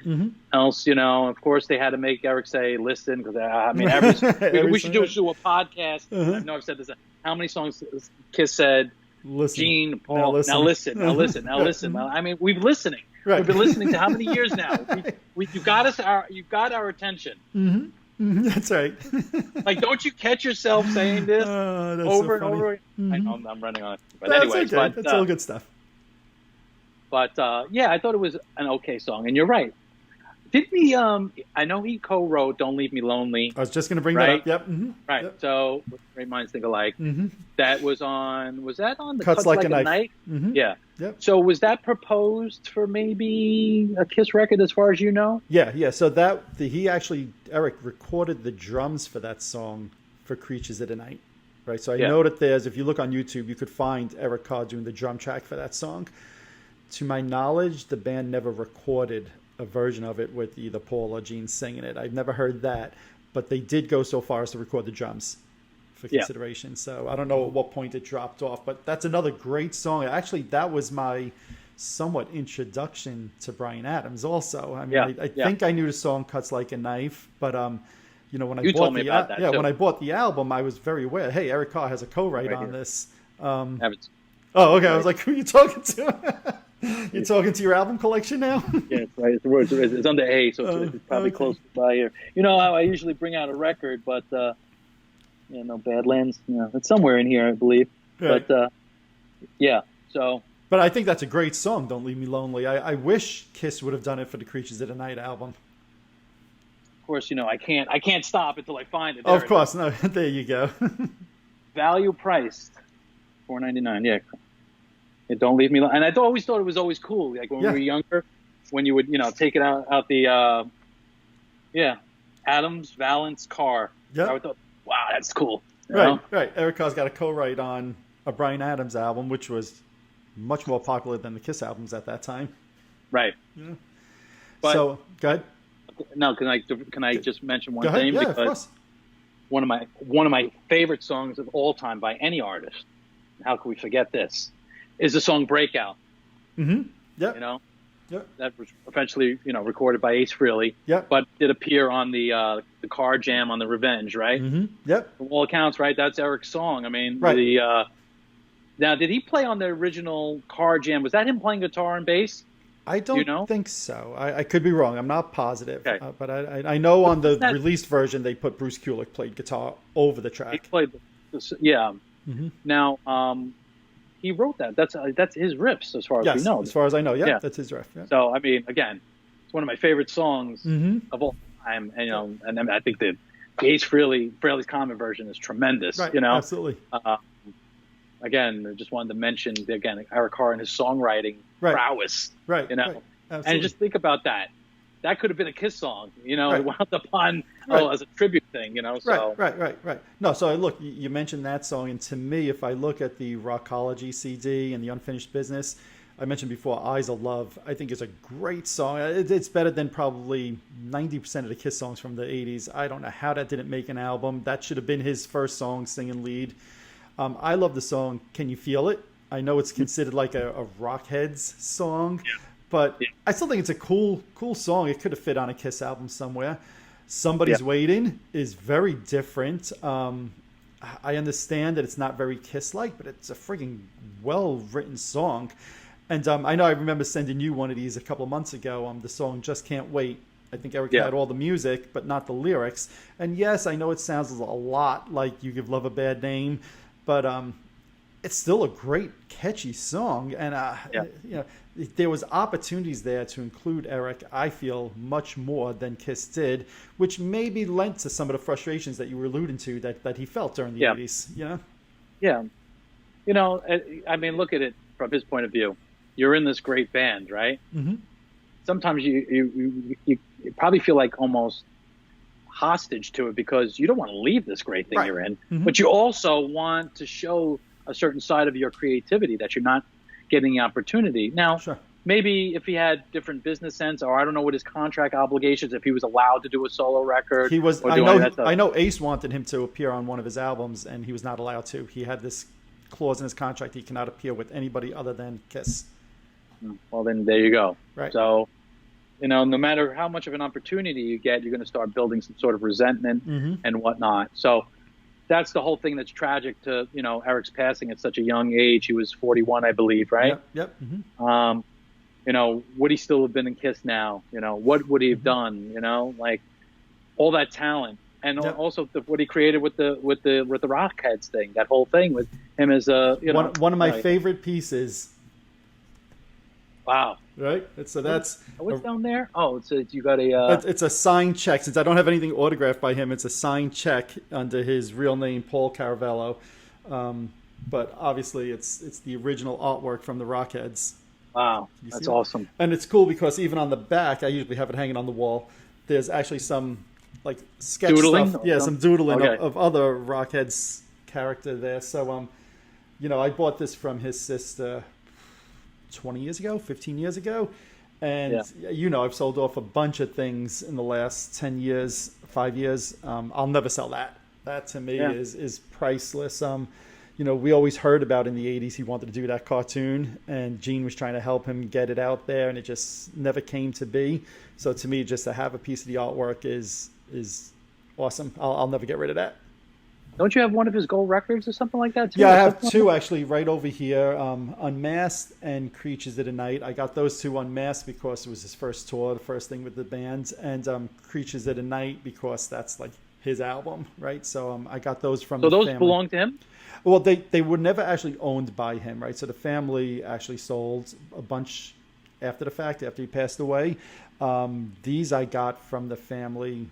else, you know? Of course, they had to make Eric say, listen, because, I mean, we should do a podcast. I know I've said this. How many songs Kiss said, Listen. Gene, Paul, now listen. I mean, we've been listening. Right. We've been listening to how many years now? You've got our attention. Mm-hmm. Mm-hmm. That's right. Like, don't you catch yourself saying this over and over? Mm-hmm. I know I'm running on it, but That's anyways, okay. That's all good stuff. But yeah, I thought it was an okay song, and you're right. Didn't he? I know he co-wrote "Don't Leave Me Lonely." I was just going to bring that up. Yep. Mm-hmm. Right. Yep. So great minds think alike. Mm-hmm. That was on. Was that on the Cuts Like a Knife? Mm-hmm. Yeah. Yep. So was that proposed for maybe a Kiss record, as far as you know? Yeah. So Eric recorded the drums for that song for Creatures of the Night, right? So I know that if you look on YouTube, you could find Eric Carr doing the drum track for that song. To my knowledge, the band never recorded a version of it with either Paul or Gene singing it. I've never heard that, but they did go so far as to record the drums for consideration. So I don't know at what point it dropped off, but that's another great song. Actually, that was my somewhat introduction to Bryan Adams also. I mean, I think I knew the song Cuts Like a Knife, but you know, when I bought the album, I was very aware, hey, Eric Carr has a co-write on this. Oh, okay. I was like, who are you talking to? You're talking to your album collection now? Yeah, it's right. It's under A, so it's probably close by here. You know how I usually bring out a record, but Badlands, it's somewhere in here, I believe. Right. But so. But I think that's a great song, Don't Leave Me Lonely. I wish Kiss would have done it for the Creatures of the Night album. Of course, I can't stop until I find it. Of course, no. There you go. Value priced, $4.99. Yeah. Don't leave me alone. And I always thought it was always cool. Like when we were younger, when you would, take it out the, Adams, Valance, Carr. Yeah. I thought, wow, that's cool. Right. Eric Carr's got a co-write on a Bryan Adams album, which was much more popular than the Kiss albums at that time. Right. Yeah. But, so, go ahead. No, can I just mention one thing? Yeah, because of course. One of my favorite songs of all time by any artist, how can we forget this, is the song Breakout. Mm-hmm. Yeah. That was eventually, recorded by Ace Frehley. Yeah. But did appear on the Car Jam on the Revenge, right? Mm-hmm. Yep. From all accounts, right? That's Eric's song. I mean, right. Now, did he play on the original Car Jam? Was that him playing guitar and bass? I don't think so. I could be wrong. I'm not positive. Okay. But I know on the released version, they put Bruce Kulick played guitar over the track. He played, yeah. Mm-hmm. Now, he wrote that. That's his riffs, as far as we know. As far as I know, yeah. That's his riff. Yeah. So, I mean, again, it's one of my favorite songs of all time. And, and I think the Ace Frehley's Common version is tremendous. Right. Absolutely. Again, I just wanted to mention, Eric Carr and his songwriting prowess. Right. Right. And just think about that. That could have been a Kiss song, it wound up on as a tribute thing, So. Right. No, so look, you mentioned that song, and to me, if I look at the Rockology CD and the Unfinished Business, I mentioned before, Eyes of Love, I think is a great song. It's better than probably 90% of the Kiss songs from the 80s. I don't know how that didn't make an album. That should have been his first song, singing lead. I love the song Can You Feel It? I know it's considered like a Rockheads song, but I still think it's a cool song. It could have fit on a Kiss album somewhere. Somebody's Waiting is very different. I understand that it's not very Kiss-like, but it's a frigging well-written song. And I know I remember sending you one of these a couple of months ago, the song Just Can't Wait. I think Eric had all the music, but not the lyrics. And yes, I know it sounds a lot like You Give Love a Bad Name, but it's still a great, catchy song. And, there was opportunities there to include Eric, I feel, much more than Kiss did, which maybe lent to some of the frustrations that you were alluding to that he felt during the 80s, Yeah. I mean, look at it from his point of view. You're in this great band, right? Mm-hmm. Sometimes you probably feel like almost hostage to it because you don't want to leave this great thing you're in, but you also want to show a certain side of your creativity that you're not getting the opportunity. Now, maybe if he had different business sense, or I don't know what his contract obligations, if he was allowed to do a solo record. He was. I know Ace wanted him to appear on one of his albums, and he was not allowed to. He had this clause in his contract. He cannot appear with anybody other than Kiss. Well, then there you go. Right. So, no matter how much of an opportunity you get, you're going to start building some sort of resentment and whatnot. So that's the whole thing that's tragic to, Eric's passing at such a young age. He was 41, I believe, right? Yep. Would he still have been in Kiss now? What would he have done? Like all that talent. And also what he created with the Rockheads thing, that whole thing with him as a, one of my favorite pieces. Wow. Right. So that's what's down there. Oh, you got a. It's a signed check. Since I don't have anything autographed by him, it's a signed check under his real name, Paul Caravello. But obviously, it's the original artwork from the Rockheads. Wow, that's awesome. And it's cool because even on the back, I usually have it hanging on the wall. There's actually some like sketch doodling? stuff. Yeah, some doodling of other Rockheads character there. So I bought this from his sister 20 years ago, 15 years ago. And, I've sold off a bunch of things in the last 10 years, 5 years. I'll never sell that. That to me is priceless. We always heard about in the 80s he wanted to do that cartoon, and Gene was trying to help him get it out there, and it just never came to be. So to me, just to have a piece of the artwork is awesome. I'll never get rid of that. Don't you have one of his gold records or something like that too? Yeah, I have two actually right over here, Unmasked and Creatures of the Night. I got those two, Unmasked because it was his first tour, the first thing with the band, and Creatures of the Night because that's like his album, right? So I got those from the family. So those belong to him? Well, they were never actually owned by him, right? So the family actually sold a bunch after the fact, after he passed away. These I got from the family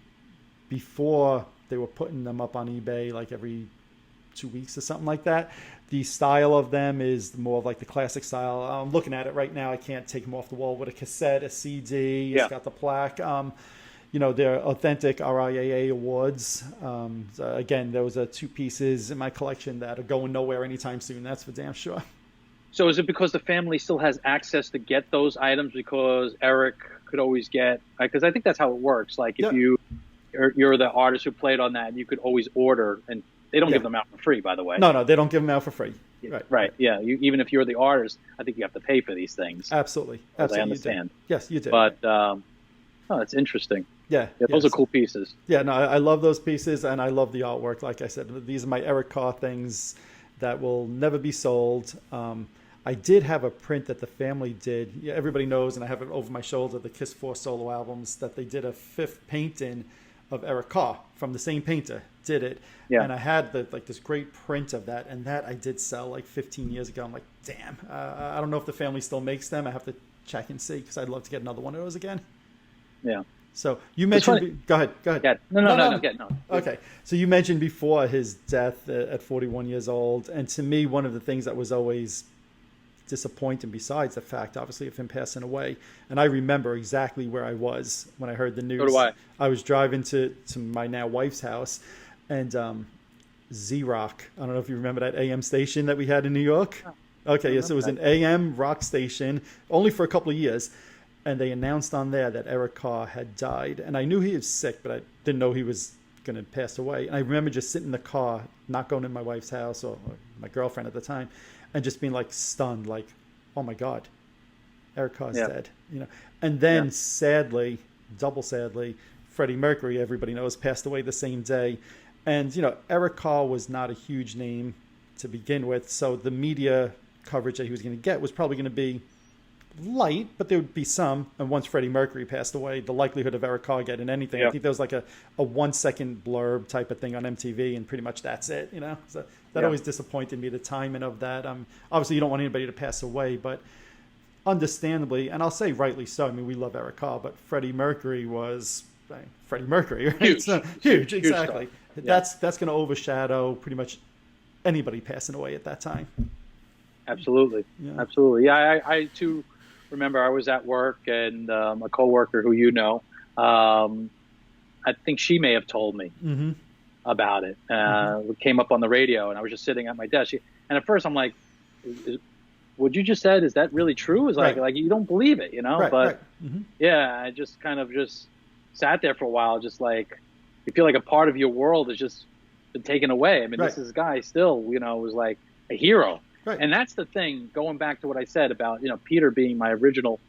before they were putting them up on eBay like every 2 weeks or something like that. The style of them is more of like the classic style. I'm looking at it right now. I can't take them off the wall with a cassette, a CD. It's got the plaque. They're authentic RIAA awards. Again, those are two pieces in my collection that are going nowhere anytime soon. That's for damn sure. So is it because the family still has access to get those items because Eric could always get, because I think that's how it works. Like if you're the artist who played on that, you could always order, and they don't give them out for free, by the way. No, they don't give them out for free. Right. Yeah. Even if you're the artist, I think you have to pay for these things. Absolutely. I understand. Yes, you do. But it's interesting. Yeah, those are cool pieces. Yeah, no, I love those pieces, and I love the artwork. Like I said, these are my Eric Carr things that will never be sold. I did have a print that the family did. Yeah, everybody knows, and I have it over my shoulder, the Kiss 4 solo albums, that they did a 5th painting of Eric Carr from the same painter did it. Yeah. And I had this great print of that, and that I did sell like 15 years ago. I'm like, damn, I don't know if the family still makes them. I have to check and see because I'd love to get another one of those again. Yeah. So you mentioned. Go ahead. Yeah. No. Okay. So you mentioned before his death at 41 years old, and to me, one of the things that was always disappointing, besides the fact, obviously, of him passing away, and I remember exactly where I was when I heard the news. So do I. I was driving to my now wife's house, and Z-Rock. I don't know if you remember that AM station that we had in New York. Okay, yes, it was an AM rock station, only for a couple of years. And they announced on there that Eric Carr had died. And I knew he was sick, but I didn't know he was going to pass away. And I remember just sitting in the car, not going to my wife's house or my girlfriend at the time, and just being like stunned, like, oh my God, Eric Carr's dead. And then sadly, double sadly, Freddie Mercury, everybody knows, passed away the same day. And, Eric Carr was not a huge name to begin with. So the media coverage that he was going to get was probably going to be light, but there would be some. And once Freddie Mercury passed away, the likelihood of Eric Carr getting anything, I think there was like a 1 second blurb type of thing on MTV, and pretty much that's it. So that always disappointed me, the timing of that. Obviously you don't want anybody to pass away, but understandably, and I'll say rightly so. I mean, we love Eric Carr, but Freddie Mercury was Freddie Mercury, right? Huge, so, huge, exactly. Stuff. That's going to overshadow pretty much anybody passing away at that time. Absolutely. Yeah, I too remember I was at work, and a coworker who I think she may have told me about it. It came up on the radio, and I was just sitting at my desk. And at first I'm like, what you just said, is that really true? It's like you don't believe it, but I just kind of just sat there for a while, just like you feel like a part of your world has just been taken away. I mean, this guy still, was like a hero. Right. And that's the thing, going back to what I said about, Peter being my original,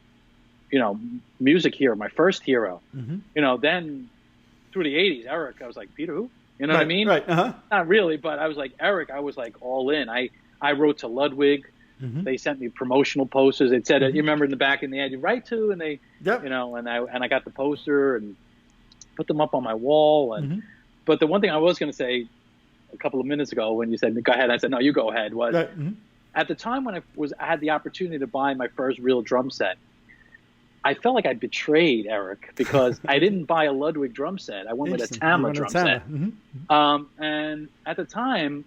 music hero, my first hero. Then through the 80s, Eric, I was like, Peter who? You know what I mean? Right. Not really, but I was like, Eric, I was like all in. I wrote to Ludwig. They sent me promotional posters. It said, you remember in the back in the ad, you write to, and they, and I got the poster and put them up on my wall. And but the one thing I was going to say a couple of minutes ago when you said go ahead, I said no, you go ahead. Was at the time when I had the opportunity to buy my first real drum set, I felt like I betrayed Eric because I didn't buy a Ludwig drum set. I went with a Tama drum set. And at the time,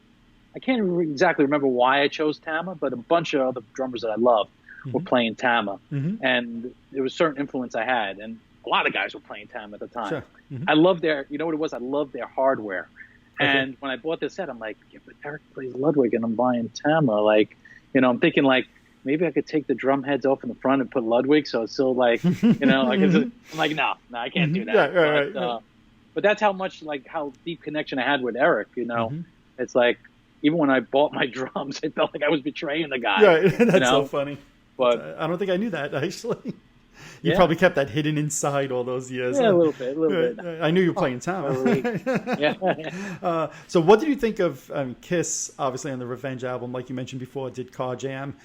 I can't exactly remember why I chose Tama, but a bunch of other drummers that I love were playing Tama. And there was a certain influence I had. And a lot of guys were playing Tama at the time. Sure. I loved their, you know what it was? I loved their hardware. And when I bought this set, I'm like, yeah, but Eric plays Ludwig and I'm buying Tama. Like, I'm thinking like, maybe I could take the drum heads off in the front and put Ludwig, so it's still like, like I'm like, no, I can't do that. But that's how much, like, how deep connection I had with Eric. It's like, even when I bought my drums, it felt like I was betraying the guy. Right, that's so funny. But I don't think I knew that actually. You probably kept that hidden inside all those years. Yeah, a little bit. I knew you were playing Tama. Yeah. So what did you think of Kiss, obviously on the Revenge album, like you mentioned before, did Car Jam?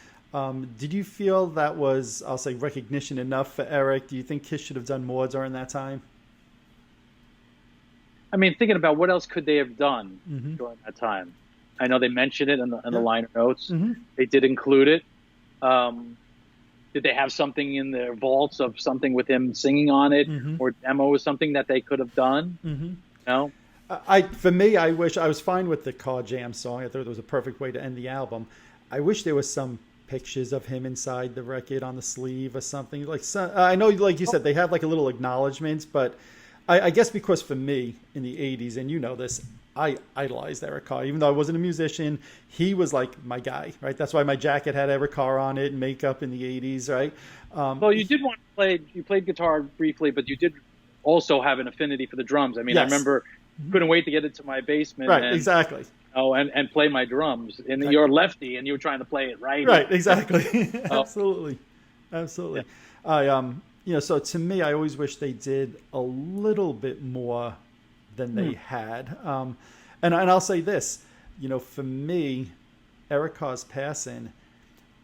Did you feel that was, I'll say, recognition enough for Eric? Do you think Kiss should have done more during that time? I mean, thinking about what else could they have done during that time. I know they mentioned it in the liner notes. They did include it. Did they have something in their vaults of something with him singing on it or demo or something that they could have done? No? For me, I wish I was fine with the Car Jam song. I thought it was a perfect way to end the album. I wish there was some pictures of him inside the record on the sleeve or something. I know, like you said, they have like a little acknowledgement, but I guess because for me in the 80s, and you know this, I idolized Eric Carr. Even though I wasn't a musician, he was like my guy, right? That's why my jacket had Eric Carr on it and makeup in the 80s, right? Well, you did want to play, you played guitar briefly, but you did also have an affinity for the drums. I mean, I remember couldn't wait to get into my basement. Right, exactly. And play my drums. And you're lefty and you were trying to play it right. Right, exactly. Absolutely. So to me, I always wish they did a little bit more than they had. And I'll say this, for me, Eric Carr's passing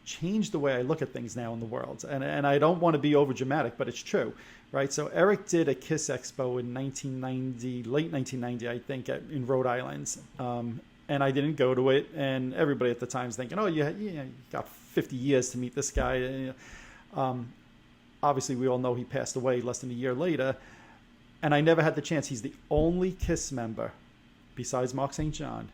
changed the way I look at things now in the world. And I don't want to be over dramatic, but it's true, right? So Eric did a Kiss Expo in 1990, late 1990, I think, in Rhode Island. And I didn't go to it. And everybody at the time is thinking, oh, you got 50 years to meet this guy. Obviously, we all know he passed away less than a year later. And I never had the chance. He's the only Kiss member besides Mark St. John.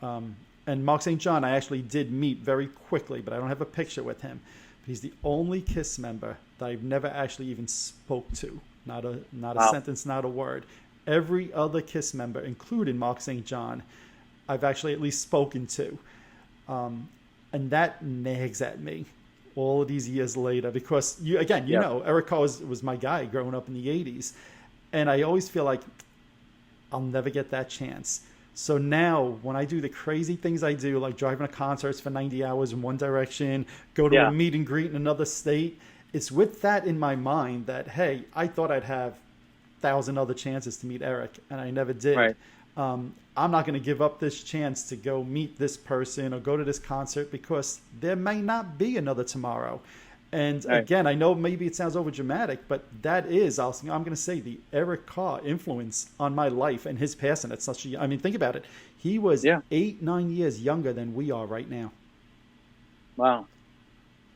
And Mark St. John, I actually did meet very quickly, but I don't have a picture with him. But he's the only Kiss member that I've never actually even spoke to. Not a sentence, not a word. Every other Kiss member, including Mark St. John, I've actually at least spoken to. And that nags at me all of these years later because, know, Eric Carr was my guy growing up in the 80s. And I always feel like I'll never get that chance. So now when I do the crazy things I do, like driving to concerts for 90 hours in one direction, go to a meet and greet in another state, it's with that in my mind that, hey, I thought I'd have 1,000 other chances to meet Eric, and I never did. Right. I'm not going to give up this chance to go meet this person or go to this concert because there may not be another tomorrow. And again, I know maybe it sounds over dramatic, but that is, I'm going to say, the Eric Carr influence on my life and his passing at such a, I mean, think about it. He was 8-9 years younger than we are right now. Wow.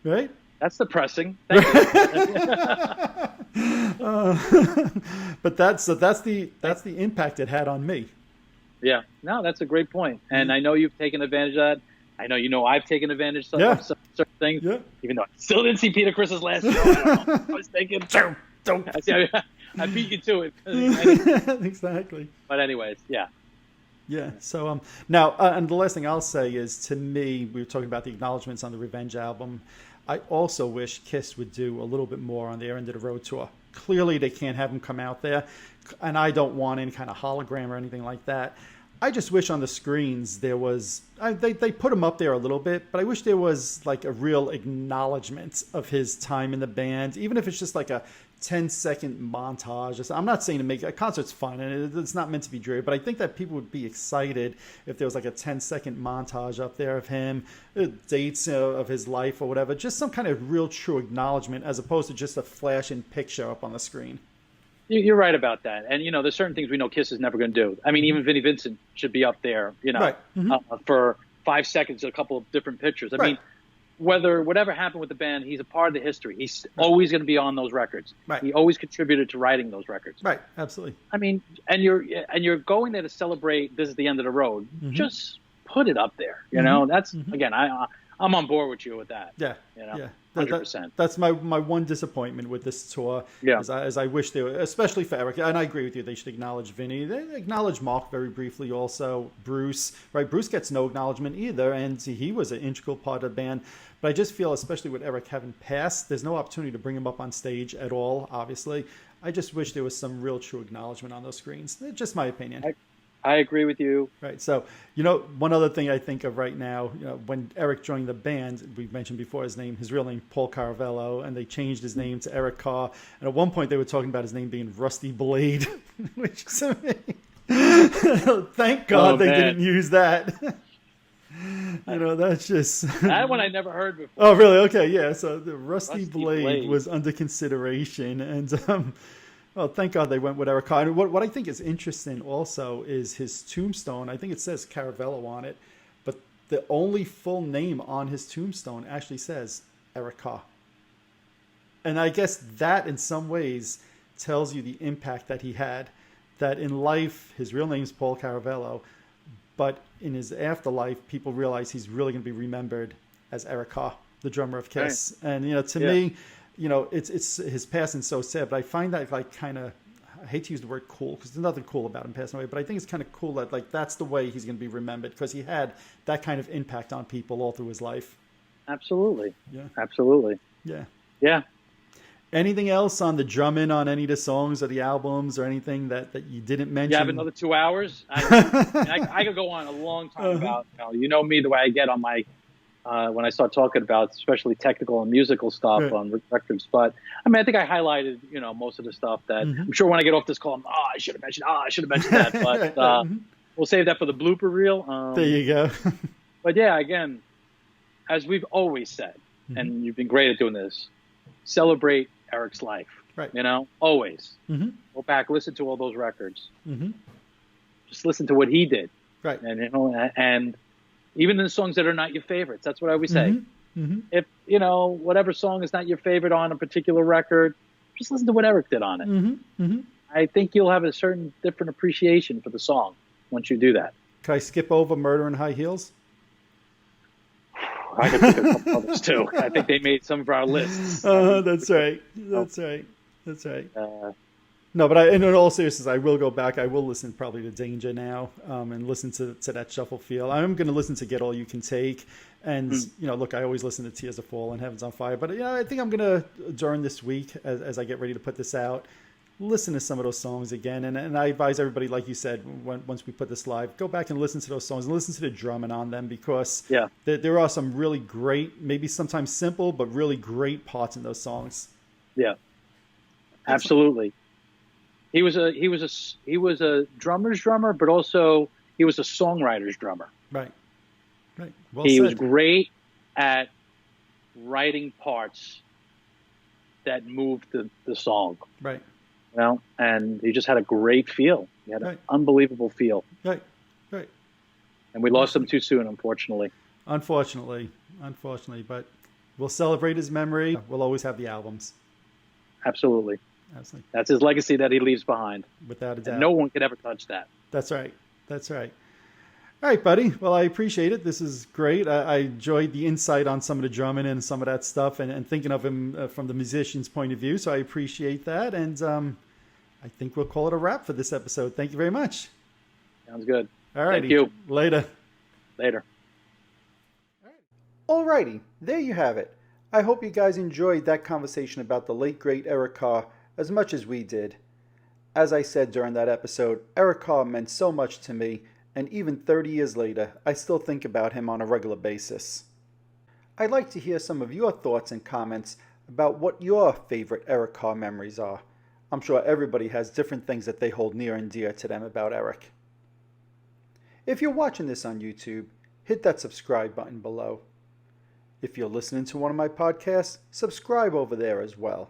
Right? That's depressing. Thank you. But that's the impact it had on me. Yeah. No, that's a great point. And I know you've taken advantage of that. I know I've taken advantage of some certain things, even though I still didn't see Peter Criss's last show. I was thinking, don't. I beat you to it. Exactly. But anyways, yeah. So now, and the last thing I'll say is, to me, we were talking about the acknowledgments on the Revenge album. I also wish Kiss would do a little bit more on their End of the Road tour. Clearly, they can't have them come out there, and I don't want any kind of hologram or anything like that. I just wish on the screens there was, they put him up there a little bit, but I wish there was like a real acknowledgement of his time in the band, even if it's just like a 10-second montage. I'm not saying to make a concert's fun and it's not meant to be dreary, but I think that people would be excited if there was like a 10-second montage up there of him, dates of his life or whatever, just some kind of real true acknowledgement as opposed to just a flashing picture up on the screen. You're right about that. And, there's certain things we know Kiss is never going to do. I mean, even Vinnie Vincent should be up there, right. For 5 seconds, a couple of different pictures. I mean, whatever happened with the band, he's a part of the history. He's always going to be on those records. Right. He always contributed to writing those records. Right. Absolutely. I mean, and you're going there to celebrate this is the end of the road. Just put it up there. That's again, I'm on board with you with that. Yeah. 100%. That's my one disappointment with this tour. Yeah. As I wish they were, especially for Eric, and I agree with you, they should acknowledge Vinny. They acknowledge Mark very briefly also. Bruce, right? Bruce gets no acknowledgement either, and he was an integral part of the band. But I just feel, especially with Eric having passed, there's no opportunity to bring him up on stage at all, obviously. I just wish there was some real true acknowledgement on those screens. Just my opinion. I agree with you. Right. So, one other thing I think of right now, when Eric joined the band, we mentioned before his real name, Paul Caravello, and they changed his name to Eric Carr. And at one point they were talking about his name being Rusty Blade, which is amazing. Thank God they didn't use that. That's just... That one I never heard before. Oh, really? Okay, yeah. So the Rusty Blade was under consideration. And... well, thank God they went with Eric Carr. And what I think is interesting also is his tombstone. I think it says Caravello on it, but the only full name on his tombstone actually says Eric Carr. And I guess that in some ways tells you the impact that he had, that in life, his real name is Paul Caravello, but in his afterlife, people realize he's really going to be remembered as Eric Carr, the drummer of Kiss. Right. And, to me... it's his passing so sad, but I find that kind of, I hate to use the word cool because there's nothing cool about him passing away, but I think it's kind of cool that that's the way he's going to be remembered because he had that kind of impact on people all through his life. Absolutely. Yeah. Absolutely. Yeah. Yeah. Anything else on the drumming on any of the songs or the albums or anything that you didn't mention? You have another 2 hours? I could go on a long time about, me the way I get on my, when I start talking about especially technical and musical stuff on records. But I think I highlighted, most of the stuff that I'm sure when I get off this call, I should have mentioned that. But we'll save that for the blooper reel. There you go. But yeah, again, as we've always said, and you've been great at doing this, celebrate Eric's life. Right. Always. Go back, listen to all those records. Just listen to what he did. Right. And even the songs that are not your favorites. That's what I always say. If, whatever song is not your favorite on a particular record, just listen to what Eric did on it. I think you'll have a certain different appreciation for the song once you do that. Can I skip over Murder in High Heels? I could think of a couple others too. I think they made some of our lists. That's right. No, but in all seriousness, I will go back. I will listen probably to Danger now and listen to that Shuffle Feel. I'm going to listen to Get All You Can Take. And, look, I always listen to Tears of Fall and Heaven's on Fire. But, I think I'm going to, during this week, as I get ready to put this out, listen to some of those songs again. And I advise everybody, like you said, once we put this live, go back and listen to those songs and listen to the drumming on them because there are some really great, maybe sometimes simple, but really great parts in those songs. Yeah, absolutely. He was a drummer's drummer, but also he was a songwriter's drummer. Right. Well he said. was great at writing parts that moved the song. Right. And he just had a great feel. He had an unbelievable feel. Right. And we lost him too soon, unfortunately. Unfortunately, but we'll celebrate his memory. We'll always have the albums. Absolutely. That's his legacy that he leaves behind. Without a doubt. And no one could ever touch that. That's right. All right, buddy. Well, I appreciate it. This is great. I enjoyed the insight on some of the drumming and some of that stuff and thinking of him from the musician's point of view. So I appreciate that. And I think we'll call it a wrap for this episode. Thank you very much. Sounds good. All right. Thank you. Later. All righty. There you have it. I hope you guys enjoyed that conversation about the late, great Eric Carr as much as we did. As I said during that episode, Eric Carr meant so much to me, and even 30 years later, I still think about him on a regular basis. I'd like to hear some of your thoughts and comments about what your favorite Eric Carr memories are. I'm sure everybody has different things that they hold near and dear to them about Eric. If you're watching this on YouTube, hit that subscribe button below. If you're listening to one of my podcasts, subscribe over there as well.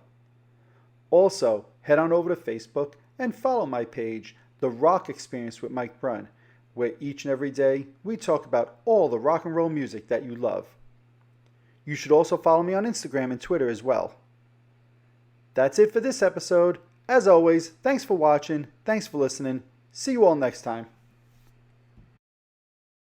Also, head on over to Facebook and follow my page, The Rock Experience with Mike Brunn, where each and every day we talk about all the rock and roll music that you love. You should also follow me on Instagram and Twitter as well. That's it for this episode. As always, thanks for watching, thanks for listening. See you all next time.